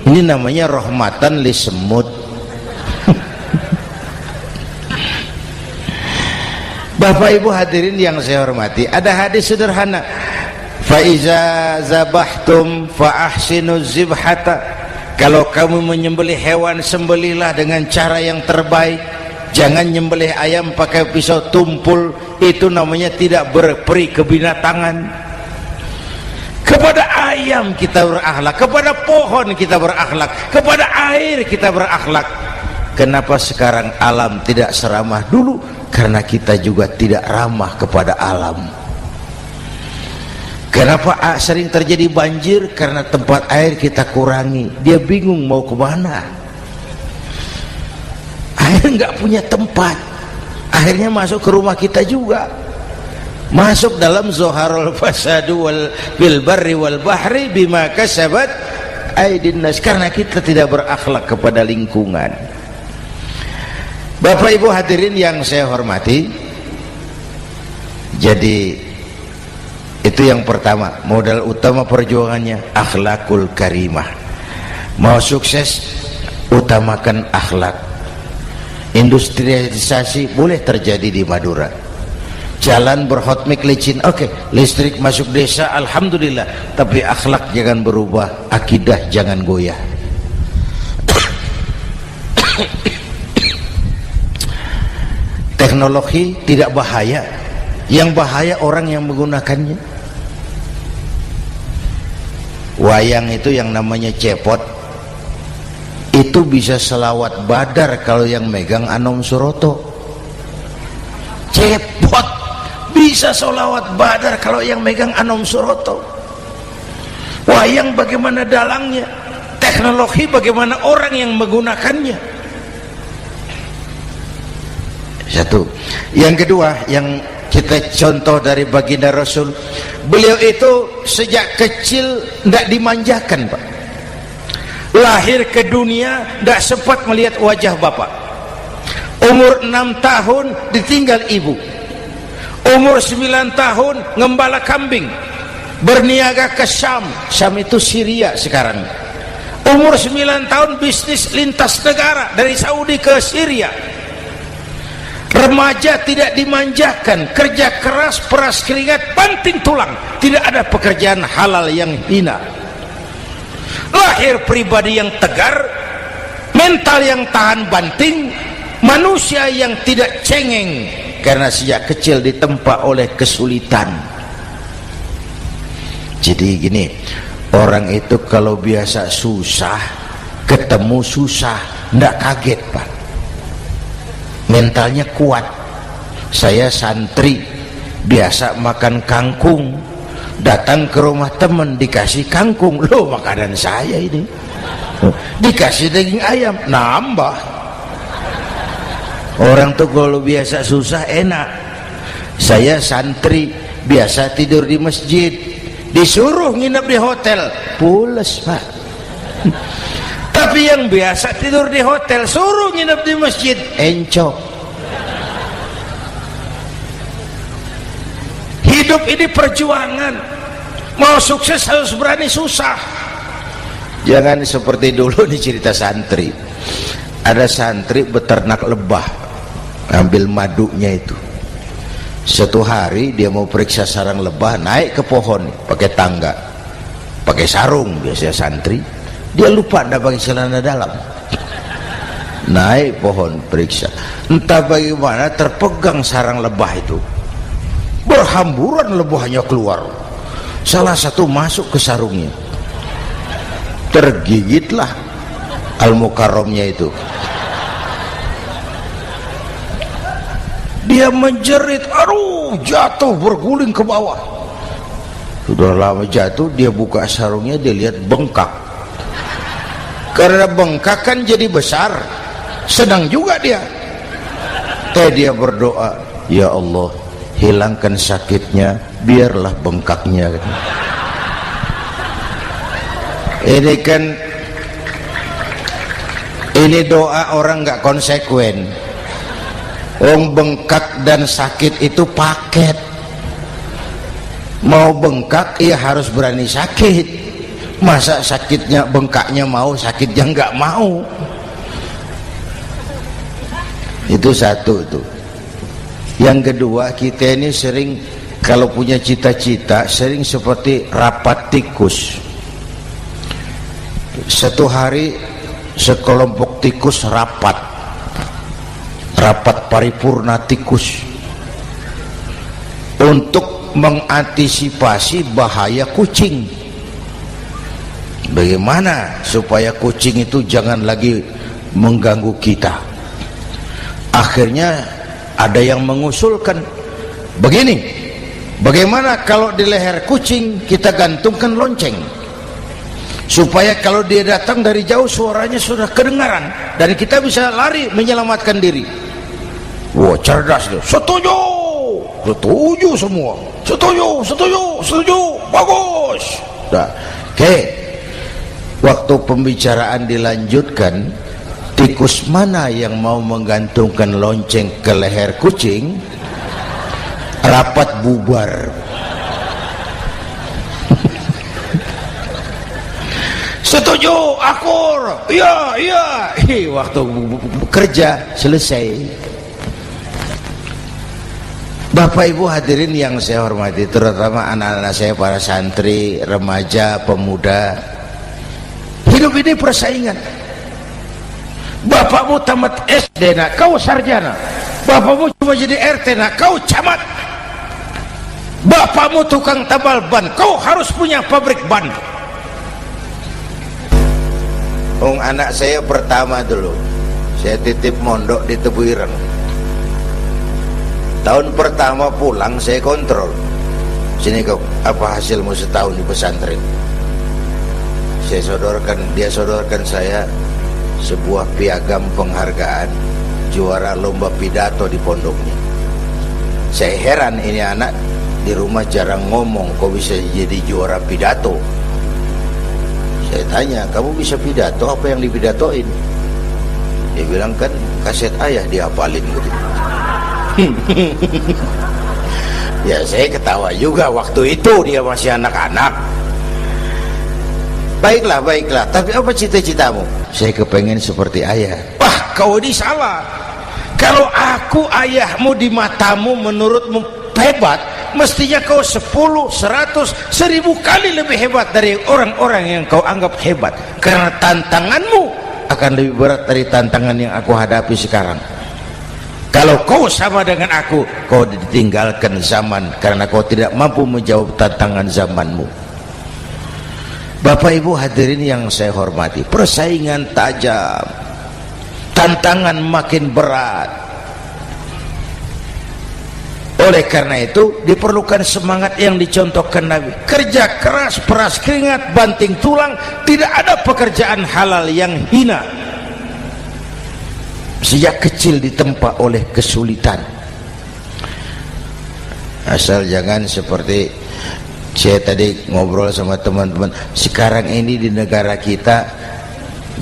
Ini namanya rahmatan li semut. Bapak Ibu hadirin yang saya hormati, ada hadis sederhana, fa iza zabahtum fa ahsinu zibhata. Kalau kamu menyembelih hewan, sembelihlah dengan cara yang terbaik. Jangan nyembelih ayam pakai pisau tumpul, itu namanya tidak berperi kebinatangan. Kepada ayam kita berakhlak, kepada pohon kita berakhlak, kepada air kita berakhlak. Kenapa sekarang alam tidak seramah dulu? Karena kita juga tidak ramah kepada alam. Kenapa sering terjadi banjir? Karena tempat air kita kurangi. Dia bingung mau kemana. Air nggak punya tempat, akhirnya masuk ke rumah kita juga. masuk dalam zoharul fasadu bil barri wal bahri bima kasabat aydin nas, karena kita tidak berakhlak kepada lingkungan. Bapak Ibu hadirin yang saya hormati, jadi itu yang pertama, modal utama perjuangannya akhlakul karimah. Mau sukses, utamakan akhlak. Industrialisasi boleh terjadi di Madura, jalan berhotmik licin, oke, listrik masuk desa, alhamdulillah, tapi akhlak jangan berubah, akidah jangan goyah. Teknologi tidak bahaya, yang bahaya orang yang menggunakannya. Wayang itu yang namanya cepot, itu bisa selawat badar kalau yang megang Anom Suroto. Cepot bisa selawat badar kalau yang megang Anom Suroto. Wayang bagaimana dalangnya, teknologi bagaimana orang yang menggunakannya. Satu. Yang kedua, yang kita contoh dari baginda Rasul, beliau itu sejak kecil tidak dimanjakan, Pak. Lahir ke dunia tidak sempat melihat wajah bapak. Umur 6 tahun ditinggal ibu. Umur 9 tahun ngembala kambing, berniaga ke Syam. Syam itu Syria sekarang. Umur 9 tahun bisnis lintas negara dari Saudi ke Syria. Remaja tidak dimanjakan, kerja keras, peras keringat, banting tulang, tidak ada pekerjaan halal yang hina. Lahir pribadi yang tegar, mental yang tahan banting, manusia yang tidak cengeng karena sejak kecil ditempa oleh kesulitan. Jadi gini, orang itu kalau biasa susah, ketemu susah, ndak kaget, Pak. Mentalnya kuat. Saya santri biasa makan kangkung, datang ke rumah teman dikasih kangkung, loh makanan saya ini, dikasih daging ayam, nambah. Orang tuh kalau biasa susah enak. Saya santri biasa tidur di masjid, disuruh nginep di hotel, pules, Pak. Tapi yang biasa tidur di hotel suruh nginep di masjid, encok. Hidup ini perjuangan, mau sukses harus berani susah. Jangan seperti dulu nih cerita santri, ada santri beternak lebah, ambil madunya itu. Satu hari dia mau periksa sarang lebah, naik ke pohon pakai tangga, pakai sarung biasanya santri. Dia lupa tidak pakai celana dalam, naik pohon periksa, entah bagaimana terpegang sarang lebah itu, berhamburan lebahnya keluar, salah satu masuk ke sarungnya, tergigitlah Al-Mukarramnya itu. Dia menjerit, aduh, jatuh berguling ke bawah. Sudah lama jatuh, dia buka sarungnya, dia lihat bengkak. Karena bengkak kan jadi besar, senang juga dia. Dia berdoa, ya Allah, hilangkan sakitnya, biarlah bengkaknya. Ini kan, ini doa orang nggak konsekuen. Bengkak dan sakit itu paket. Mau bengkak ya harus berani sakit. Masa sakitnya bengkaknya mau, sakitnya nggak mau. Itu satu tuh. Yang kedua, kita ini sering kalau punya cita-cita sering seperti rapat tikus. Satu hari sekelompok tikus rapat paripurna tikus untuk mengantisipasi bahaya kucing. Bagaimana supaya kucing itu jangan lagi mengganggu kita? Akhirnya ada yang mengusulkan begini, bagaimana kalau di leher kucing kita gantungkan lonceng, supaya kalau dia datang dari jauh suaranya sudah kedengaran dan kita bisa lari menyelamatkan diri. Wah, cerdas tuh. Setuju. setuju semua, setuju, bagus. Nah, oke. Waktu pembicaraan dilanjutkan, tikus mana yang mau menggantungkan lonceng ke leher kucing, rapat bubar. Setuju, akur, iya. Waktu kerja selesai. Bapak Ibu hadirin yang saya hormati, terutama anak-anak saya, para santri, remaja, pemuda. Hidup ini persaingan. Bapakmu tamat SD, nak kau sarjana. Bapakmu cuma jadi RT, nak kau camat. Bapakmu tukang tambal ban, kau harus punya pabrik ban. Anak saya pertama dulu, saya titip mondok di Tebu Ireng. Tahun pertama pulang saya kontrol, sini kau, apa hasilmu setahun di pesantren? Dia sodorkan saya sebuah piagam penghargaan juara lomba pidato di pondoknya. Saya heran, ini anak di rumah jarang ngomong, kok bisa jadi juara pidato? Saya tanya, kamu bisa pidato, apa yang dipidatoin? Dia bilang, kan kaset ayah dihafalin gitu. Ya saya ketawa juga, waktu itu dia masih anak-anak. Baiklah, tapi apa cita-citamu? Saya kepengen seperti ayah. Wah, kau ini salah. Kalau aku ayahmu di matamu, menurutmu hebat, mestinya kau 10, 100, 1000 kali lebih hebat dari orang-orang yang kau anggap hebat, karena tantanganmu akan lebih berat dari tantangan yang aku hadapi sekarang. Kalau kau sama dengan aku, kau ditinggalkan zaman karena kau tidak mampu menjawab tantangan zamanmu. Bapak Ibu hadirin yang saya hormati, persaingan tajam, tantangan makin berat. Oleh karena itu diperlukan semangat yang dicontohkan Nabi. Kerja keras, peras keringat, banting tulang. Tidak ada pekerjaan halal yang hina. Sejak kecil ditempa oleh kesulitan. Asal jangan seperti saya tadi ngobrol sama teman-teman, sekarang ini di negara kita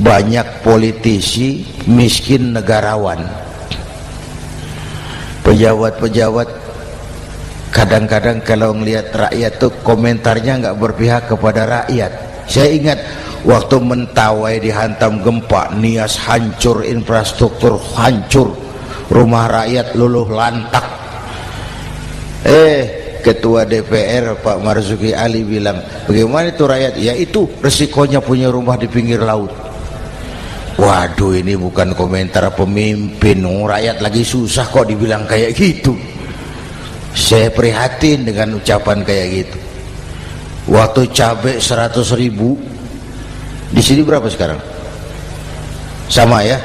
banyak politisi miskin negarawan. Pejabat-pejabat kadang-kadang kalau ngelihat rakyat tuh komentarnya nggak berpihak kepada rakyat. Saya ingat waktu Mentawai dihantam gempa, Nias hancur, infrastruktur hancur, rumah rakyat luluh lantak. Ketua DPR Pak Marzuki Ali bilang, bagaimana itu rakyat? Ya itu resikonya punya rumah di pinggir laut. Waduh, ini bukan komentar pemimpin, rakyat lagi susah kok dibilang kayak gitu. Saya prihatin dengan ucapan kayak gitu. Waktu cabai 100.000, di sini berapa sekarang? Sama ya.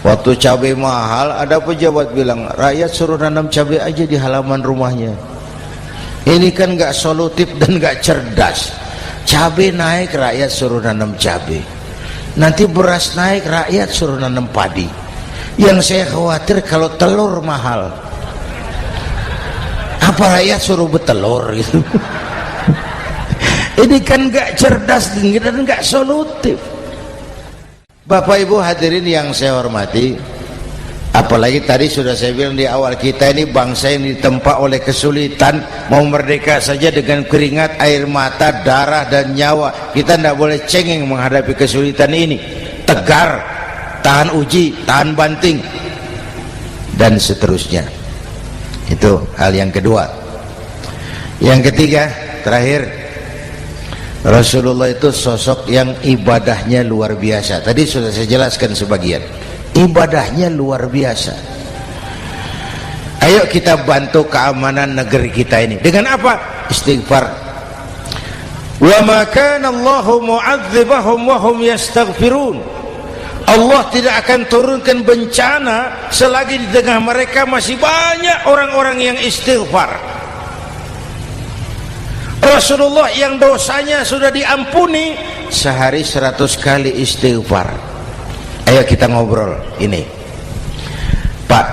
Waktu cabai mahal, ada pejabat bilang, rakyat suruh nanam cabai aja di halaman rumahnya. Ini kan nggak solutif dan nggak cerdas. Cabai naik, rakyat suruh nanam cabai. Nanti beras naik, rakyat suruh nanam padi. Yang saya khawatir kalau telur mahal, apa rakyat suruh betelur gitu? Ini kan nggak cerdas dan nggak solutif. Bapak Ibu hadirin yang saya hormati, apalagi tadi sudah saya bilang di awal, kita ini bangsa yang ditempa oleh kesulitan. Mau merdeka saja dengan keringat, air mata, darah dan nyawa. Kita tidak boleh cengeng menghadapi kesulitan ini. Tegar, tahan uji, tahan banting, dan seterusnya. Itu hal yang kedua. Yang ketiga, terakhir, Rasulullah itu sosok yang ibadahnya luar biasa. Tadi sudah saya jelaskan sebagian. Ibadahnya luar biasa. Ayo kita bantu keamanan negeri kita ini. Dengan apa? Istighfar. Wa ma kana Allahu mu'adzibahum wa hum yastaghfirun. Allah tidak akan turunkan bencana selagi di tengah mereka masih banyak orang-orang yang istighfar. Rasulullah yang dosanya sudah diampuni sehari 100 kali istighfar. Ayo kita ngobrol ini. Pak,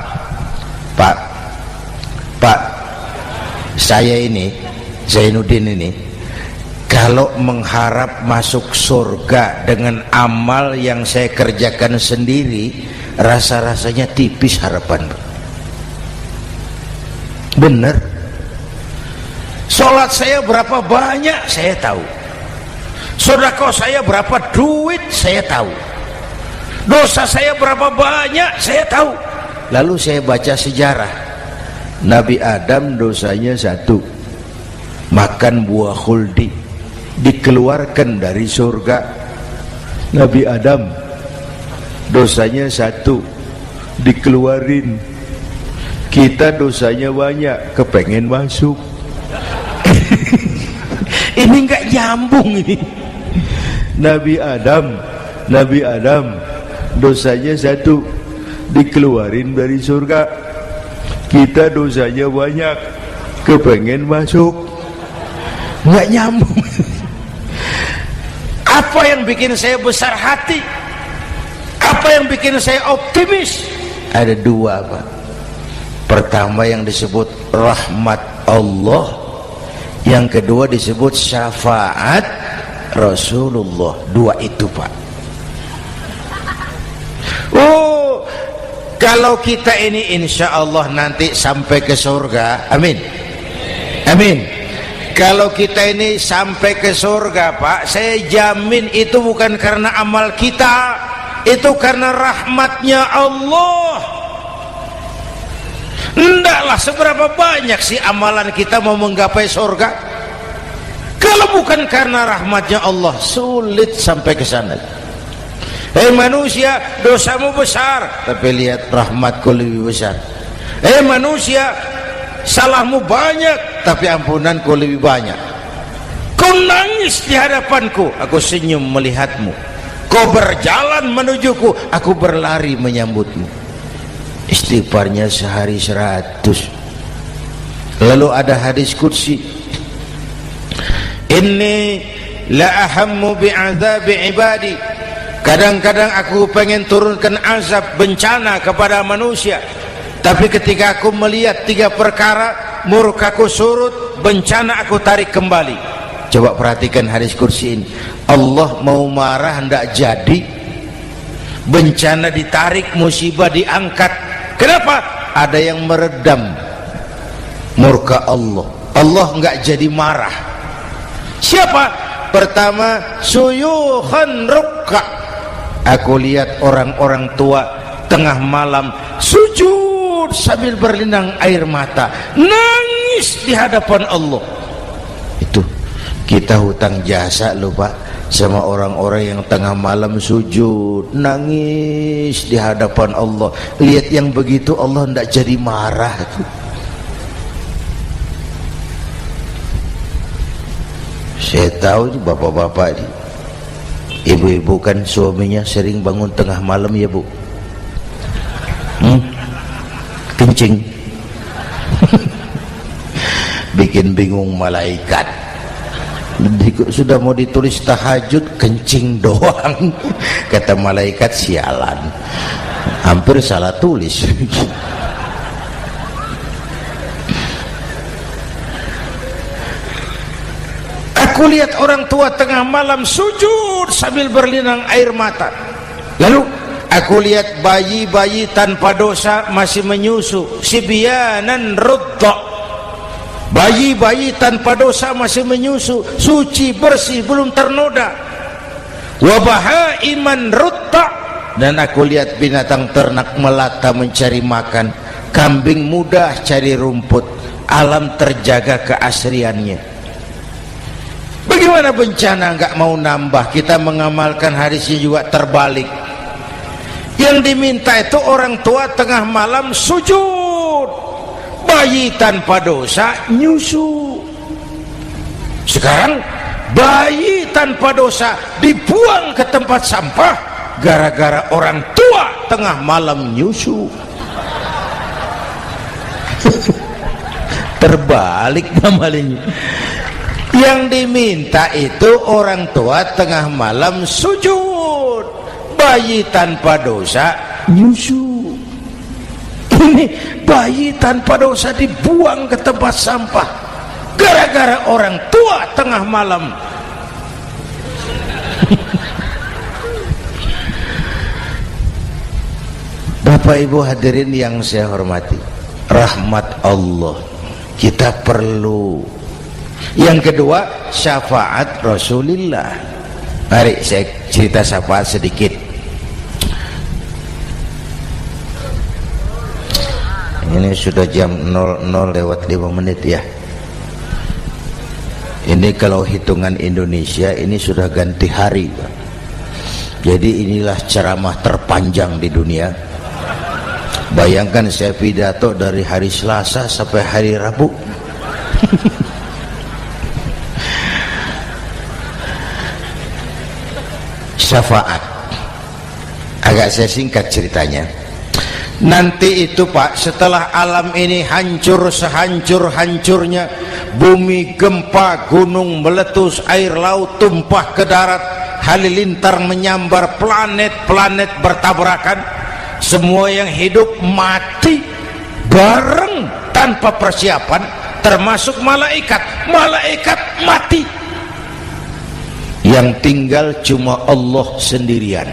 saya ini Zainuddin ini kalau mengharap masuk surga dengan amal yang saya kerjakan sendiri, rasa-rasanya tipis harapan. Bener. Sholat saya berapa banyak saya tahu, sedekah saya berapa duit saya tahu, dosa saya berapa banyak saya tahu. Lalu saya baca sejarah, Nabi Adam dosanya 1, makan buah khuldi, dikeluarkan dari surga. Nabi Adam dosanya 1, dikeluarin. Kita dosanya banyak, kepengen masuk. Ini enggak nyambung ini. Nabi Adam dosanya 1, dikeluarin dari surga. Kita dosanya banyak, kepengen masuk. Enggak nyambung. Apa yang bikin saya besar hati? Apa yang bikin saya optimis? Ada 2, Pak. Pertama yang disebut rahmat Allah, yang kedua disebut syafaat Rasulullah. 2 itu, Pak. Oh, kalau kita ini insya Allah nanti sampai ke surga, amin, amin. Kalau kita ini sampai ke surga, Pak, saya jamin itu bukan karena amal kita, itu karena rahmatnya Allah. Hendaklah seberapa banyak sih amalan kita mau menggapai surga? Kalau bukan karena rahmatnya Allah, sulit sampai ke sana. Hei manusia, dosamu besar, tapi lihat rahmatku lebih besar. Hei manusia, salahmu banyak, tapi ampunanku lebih banyak. Kau nangis di hadapanku, aku senyum melihatmu. Kau berjalan menujuku, aku berlari menyambutmu. Istighfarnya sehari 100. Lalu ada hadis qudsi, inni la ahammu bi'adzabi ibadi. Kadang-kadang aku pengen turunkan azab bencana kepada manusia, tapi ketika aku melihat 3 perkara, murkaku surut, bencana aku tarik kembali. Coba perhatikan hadis qudsi ini. Allah mau marah hendak jadi, bencana ditarik, musibah diangkat. Kenapa? Ada yang meredam murka Allah. Allah enggak jadi marah. Siapa? Pertama, suyukhan rukka. Aku lihat orang-orang tua tengah malam sujud sambil berlinang air mata, nangis di hadapan Allah. Itu kita hutang jasa loh, Pak, sama orang-orang yang tengah malam sujud nangis di hadapan Allah. Lihat yang begitu Allah tidak jadi marah. Saya tahu bapak-bapak, ibu-ibu kan suaminya sering bangun tengah malam ya, Bu. Kencing. Bikin bingung malaikat. Sudah mau ditulis tahajud, kencing doang. Kata malaikat, sialan, hampir salah tulis. Aku lihat orang tua tengah malam sujud sambil berlinang air mata. Lalu aku lihat bayi-bayi tanpa dosa masih menyusu, sibyanan rudda. Bayi-bayi tanpa dosa masih menyusu, suci bersih, belum ternoda. Wabahaiman rutta. Dan aku lihat binatang ternak melata mencari makan, kambing mudah cari rumput. Alam terjaga keasriannya. Bagaimana bencana nggak mau nambah? Kita mengamalkan hadisnya juga terbalik. Yang diminta itu orang tua tengah malam sujud, bayi tanpa dosa nyusu. Sekarang bayi tanpa dosa dibuang ke tempat sampah gara-gara orang tua tengah malam nyusu. Terbalik namanya. Yang diminta itu orang tua tengah malam sujud, bayi tanpa dosa nyusu. Ini bayi tanpa dosa dibuang ke tempat sampah gara-gara orang tua tengah malam. Bapak Ibu hadirin yang saya hormati, rahmat Allah kita perlu. Yang kedua, syafaat Rasulullah. Mari saya cerita syafaat sedikit. Ini sudah jam 00:05 ya. Ini kalau hitungan Indonesia ini sudah ganti hari, Pak. Jadi inilah ceramah terpanjang di dunia. Bayangkan saya pidato dari hari Selasa sampai hari Rabu. Syafaat. Agak saya singkat ceritanya. Nanti itu Pak, setelah alam ini hancur sehancur-hancurnya, bumi gempa, gunung meletus, air laut tumpah ke darat, halilintar menyambar, planet-planet bertabrakan, semua yang hidup mati bareng tanpa persiapan, termasuk malaikat. Malaikat mati. Yang tinggal cuma Allah sendirian.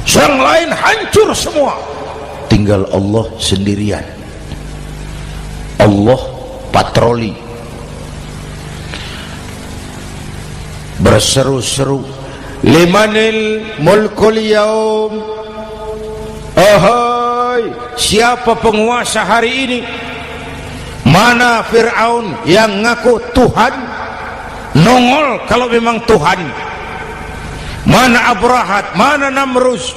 Yang lain hancur semua, tinggal Allah sendirian. Allah patroli, berseru-seru, limanil mulkul yaum. Ahai, siapa penguasa hari ini? Mana Fir'aun yang ngaku Tuhan? Nongol kalau memang Tuhan. Mana Abrahat? Mana Namrus?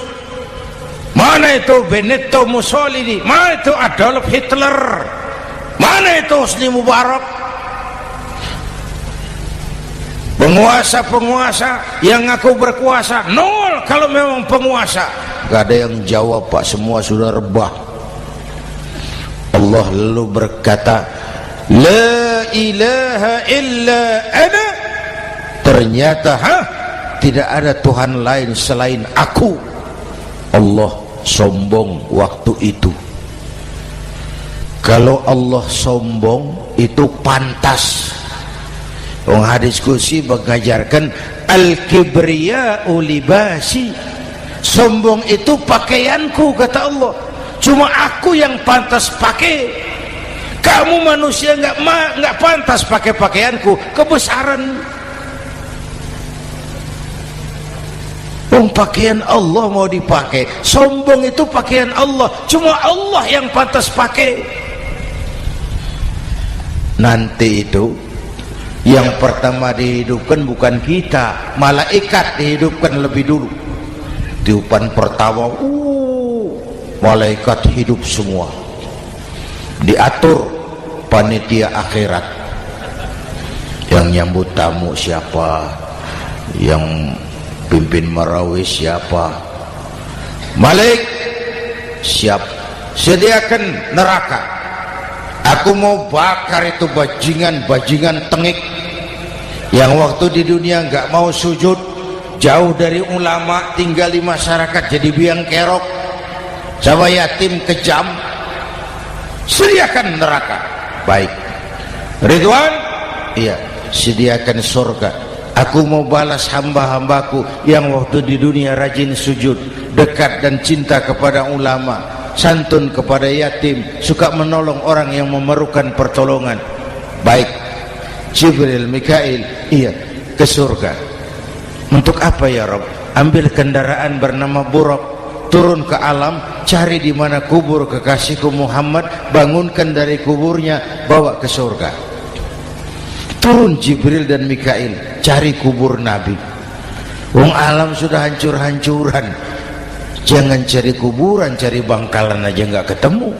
Mana itu Benito Mussolini? Mana itu Adolf Hitler? Mana itu Hosni Mubarak? Penguasa-penguasa yang ngaku berkuasa, nol kalau memang penguasa. Gak ada yang jawab Pak, semua sudah rebah. Allah lalu berkata, la ilaha illa ana. Ternyata tidak ada Tuhan lain selain aku. Allah sombong waktu itu. Kalau Allah sombong itu pantas. Hadis qudsi mengajarkan al-kibriya'u libasi. Sombong itu pakaianku, kata Allah. Cuma aku yang pantas pakai. Kamu manusia nggak pantas pakai pakaianku, kebesaran. Pakaian Allah mau dipakai. Sombong itu pakaian Allah, cuma Allah yang pantas pakai. Nanti itu yang pertama dihidupkan bukan kita, malaikat dihidupkan lebih dulu. Tiupan pertama, malaikat hidup semua. Diatur panitia akhirat. Yang nyambut tamu siapa, yang pimpin marawis siapa. Malik siap, sediakan neraka. Aku mau bakar itu bajingan tengik yang waktu di dunia nggak mau sujud, jauh dari ulama, tinggal di masyarakat jadi biang kerok, sama yatim kejam. Sediakan neraka. Baik Ridwan, iya, sediakan surga. Aku mau balas hamba-hambaku yang waktu di dunia rajin sujud, dekat dan cinta kepada ulama, santun kepada yatim, suka menolong orang yang memerlukan pertolongan. Baik Jibril, Mikail, iya, ke surga. Untuk apa ya Rob? Ambil kendaraan bernama Buraq, turun ke alam, cari di mana kubur kekasihku Muhammad, bangunkan dari kuburnya, bawa ke surga. Turun Jibril dan Mikail, cari kubur Nabi. Wong alam sudah hancur-hancuran, jangan cari kuburan, cari bangkalan aja nggak ketemu.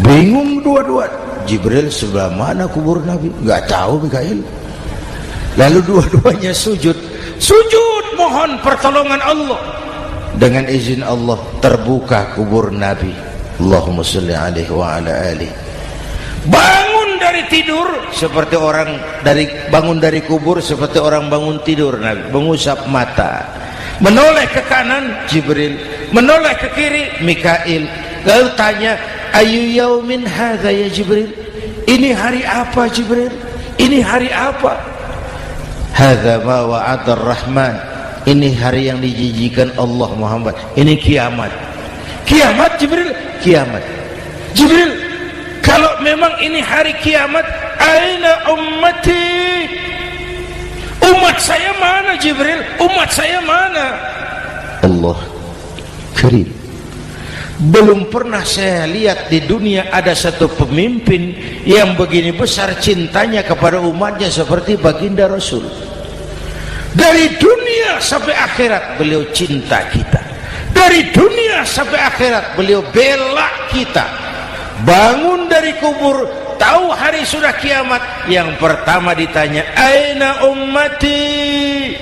Bingung dua-dua. Jibril sebelah mana kubur Nabi? Nggak tahu Mikail. Lalu dua-duanya sujud mohon pertolongan Allah. Dengan izin Allah terbuka kubur Nabi. Allahumma sholli alaihi wa ala alihi. Bangun dari tidur seperti orang bangun dari kubur seperti orang bangun tidur. Nabi mengusap mata, menoleh ke kanan Jibril, menoleh ke kiri Mikail. Lalu tanya, ayu yaumin hadza ya Jibril, Ini hari apa Jibril? Ini hari apa? Hadza ma wa'ada ar-Rahman. Ini hari yang dijanjikan Allah Muhammad. Ini kiamat. Kiamat Jibril? Kiamat. Jibril, kalau memang ini hari kiamat, aina ummati? Umat saya mana Jibril? Umat saya mana? Allah Karim. Belum pernah saya lihat di dunia ada satu pemimpin yang begini besar cintanya kepada umatnya seperti baginda Rasul. Dari dunia sampai akhirat beliau cinta kita. Dari dunia sampai akhirat beliau bela kita. Bangun dari kubur, tahu hari sudah kiamat, yang pertama ditanya, aina ummati?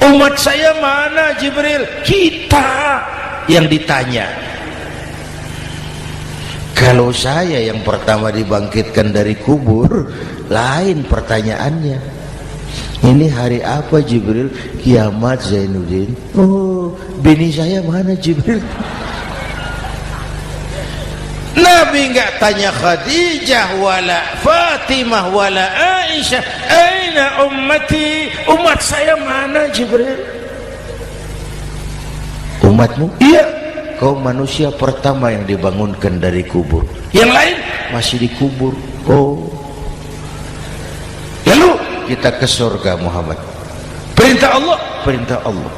Umat saya mana Jibril? Kita yang ditanya. Kalau saya yang pertama dibangkitkan dari kubur, lain pertanyaannya. Ini hari apa Jibril? Kiamat Zainuddin. Oh, bini saya mana Jibril? Nabi enggak tanya Khadijah wala Fatimah wala Aisyah, aina ummati? Umat saya mana Jibril? Umatmu? Iya, kau manusia pertama yang dibangunkan dari kubur. Yang lain masih dikubur. Oh, lalu kita ke surga Muhammad. Perintah Allah, perintah Allah.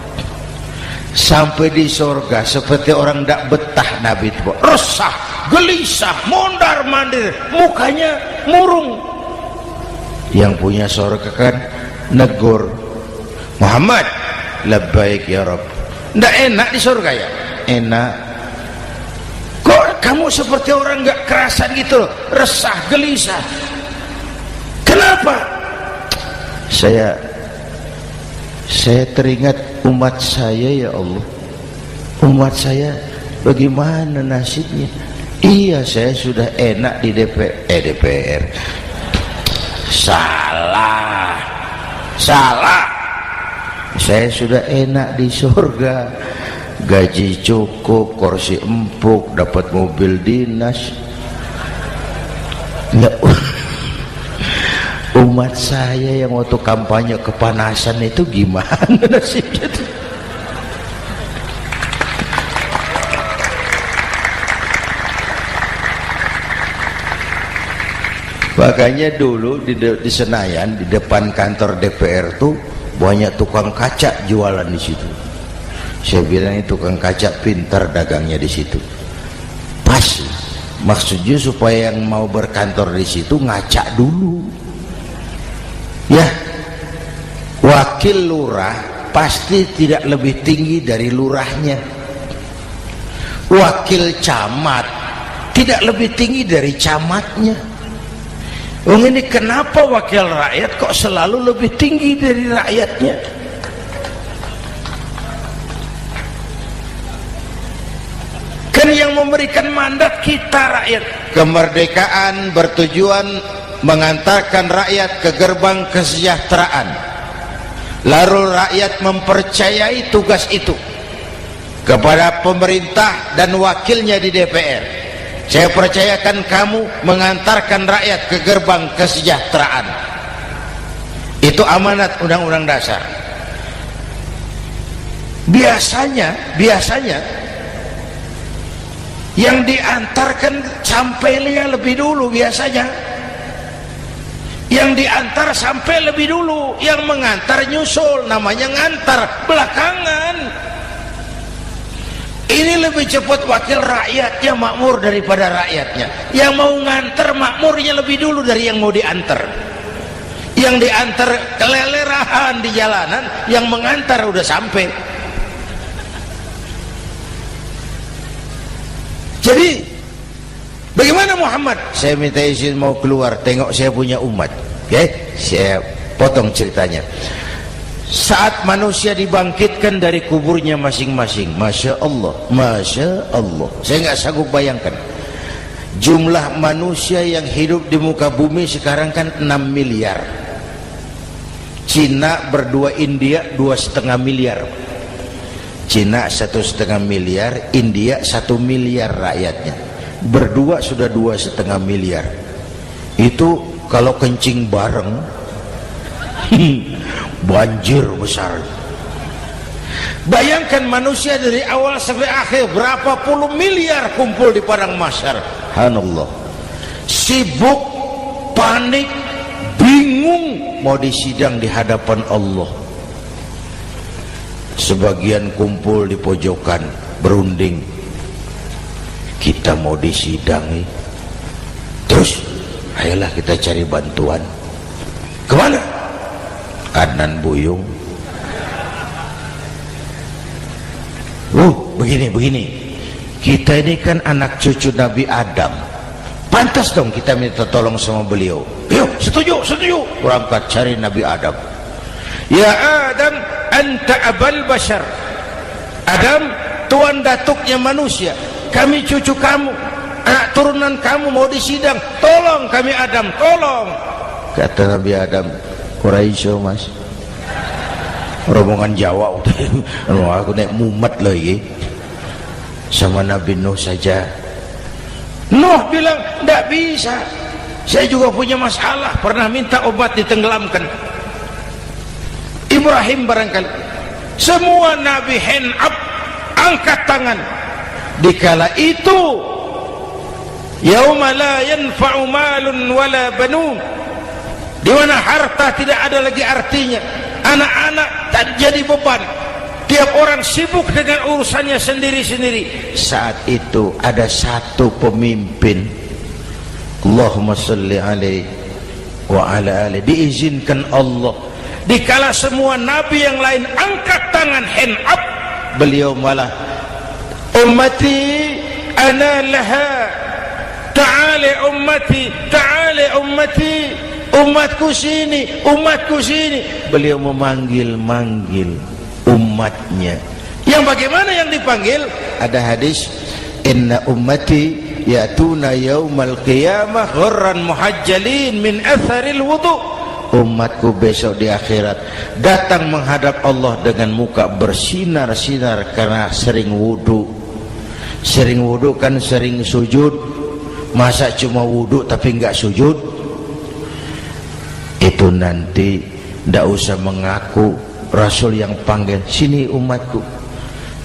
Sampai di surga seperti orang tidak betah Nabi itu, resah, gelisah, mondar mandir, mukanya murung. Yang punya surga kan negur, Muhammad, labbaik ya Rabb. Tidak enak di surga ya? Enak. Kok kamu seperti orang nggak kerasan gitu loh, resah, gelisah? Kenapa? Saya teringat umat saya ya Allah. Umat saya bagaimana nasibnya? Iya, saya sudah enak di DPR. Salah. Saya sudah enak di surga, gaji cukup, kursi empuk, dapat mobil dinas. Nggak. Umat saya yang waktu kampanye kepanasan itu gimana nasibnya tuh? Makanya dulu di Senayan, di depan kantor DPR tuh banyak tukang kaca jualan di situ. Saya bilang itu tukang kaca pintar dagangnya di situ. Pas, maksudnya supaya yang mau berkantor di situ ngaca dulu. Ya, wakil lurah pasti tidak lebih tinggi dari lurahnya. Wakil camat tidak lebih tinggi dari camatnya. Ini kenapa wakil rakyat kok selalu lebih tinggi dari rakyatnya? Kan yang memberikan mandat kita rakyat. Kemerdekaan bertujuan mengantarkan rakyat ke gerbang kesejahteraan, lalu rakyat mempercayai tugas itu kepada pemerintah dan wakilnya di DPR. Saya percayakan kamu mengantarkan rakyat ke gerbang kesejahteraan. Itu amanat Undang-Undang Dasar. Biasanya yang diantarkan sampainya lebih dulu biasanya. Yang diantar sampai lebih dulu, yang mengantar nyusul, namanya ngantar belakangan. Ini lebih cepat wakil rakyatnya makmur daripada rakyatnya. Yang mau ngantar makmurnya lebih dulu dari yang mau diantar. Yang diantar kelelerahan di jalanan, yang mengantar udah sampai. Jadi bagaimana Muhammad? Saya minta izin mau keluar, tengok saya punya umat. Oke, saya potong ceritanya. Saat manusia dibangkitkan dari kuburnya masing-masing, Masya Allah, Masya Allah. Saya nggak sanggup bayangkan jumlah manusia yang hidup di muka bumi sekarang kan 6 miliar. Cina berdua, India 2,5 miliar. Cina 1,5 miliar, India 1 miliar rakyatnya. Berdua sudah 2,5 miliar. itu kalau kencing bareng banjir besar. Bayangkan manusia dari awal sampai akhir berapa puluh miliar kumpul di padang mahsyar. Subhanallah. Sibuk, panik, bingung mau disidang di hadapan Allah. Sebagian kumpul di pojokan berunding, kita mau disidangi. Terus ayolah kita cari bantuan. Kemana? Adnan Buyung. Begini, kita ini kan anak cucu Nabi Adam, pantas dong kita minta tolong sama beliau. Yuk, setuju. Berangkat cari Nabi Adam. Ya Adam, anta abal bashar. Adam, tuan datuknya manusia, kami cucu kamu, anak turunan kamu mau disidang, tolong kami Adam, tolong. Kata Nabi Adam, Quraisy mas, rombongan Jawa aku naik mumet lagi sama Nabi Nuh saja. Nuh bilang tidak bisa, saya juga punya masalah, pernah minta obat ditenggelamkan. Ibrahim barangkali. Semua Nabi hand up, angkat tangan. Dikala itu yauma la yanfa'u malun wala banun, di mana harta tidak ada lagi artinya, anak-anak tak jadi beban, tiap orang sibuk dengan urusannya sendiri-sendiri. Saat itu ada satu pemimpin, Allahumma salli alaihi wa ala alihi, diizinkan Allah. Dikala semua nabi yang lain angkat tangan hand up, beliau malah ummati ana laha, ta'ali ummati, ta'ali ummati, umatku sini, umatku sini. Beliau memanggil-manggil umatnya. Yang bagaimana yang dipanggil? Ada hadis, inna ummati yatuna yaumal qiyamah ghurran muhajjalin min atharil wudu. Umatku besok di akhirat datang menghadap Allah dengan muka bersinar-sinar karena sering wudu. Sering wudu kan sering sujud. Masa cuma wudu tapi enggak sujud? Itu nanti tidak usah mengaku Rasul yang panggil, sini umatku.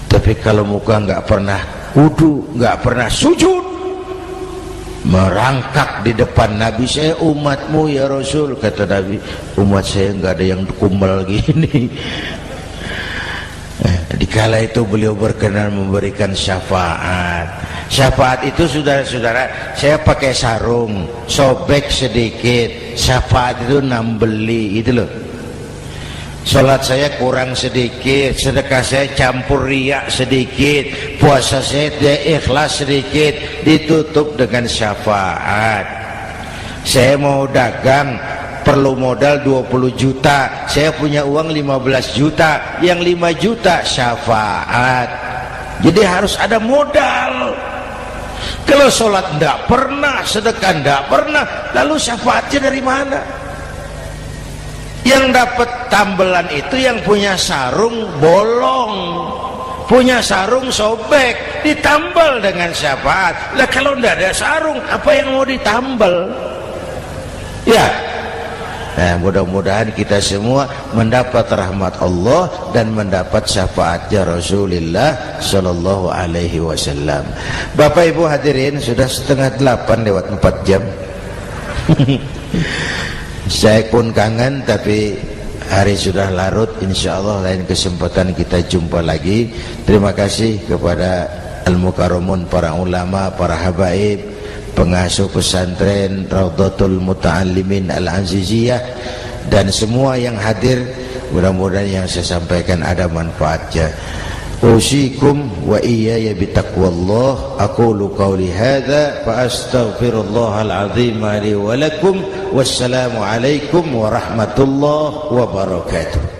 Tapi kalau muka enggak pernah wudu, enggak pernah sujud, merangkak di depan Nabi, saya umatmu ya Rasul. Kata Nabi, umat saya enggak ada yang kumbal gini. Dikala itu beliau berkenan memberikan syafaat. Syafaat itu saudara-saudara, saya pakai sarung, sobek sedikit. Syafaat itu nambeli, itu loh. Salat saya kurang sedikit, sedekah saya campur riak sedikit, puasa saya tidak ikhlas sedikit, ditutup dengan syafaat. Saya mau dagang, perlu modal 20 juta, saya punya uang 15 juta, yang 5 juta syafaat. Jadi harus ada modal. Kalau sholat tidak pernah, sedekah tidak pernah, lalu syafaatnya dari mana? Yang dapat tambelan itu yang punya sarung bolong, punya sarung sobek, ditambal dengan syafaat. Lah kalau tidak ada sarung, apa yang mau ditambal? Ya, nah, mudah-mudahan kita semua mendapat rahmat Allah dan mendapat syafaatnya Rasulullah Sallallahu Alaihi Wasallam. Bapak Ibu hadirin, sudah 7:30 lewat 4 jam. Saya pun kangen, tapi hari sudah larut. Insya Allah lain kesempatan kita jumpa lagi. Terima kasih kepada Al-Mukarramun, para ulama, para habaib, pengasuh pesantren Raudhatul Muta'allimin Al-Aziziyah, dan semua yang hadir. Mudah-mudahan yang saya sampaikan ada manfaatnya. Usikum wa iyaya bitaqwallah. Aqulu qawli hadza fa astaghfirullahal azim li wa lakum. Wassalamu alaikum warahmatullahi wabarakatuh.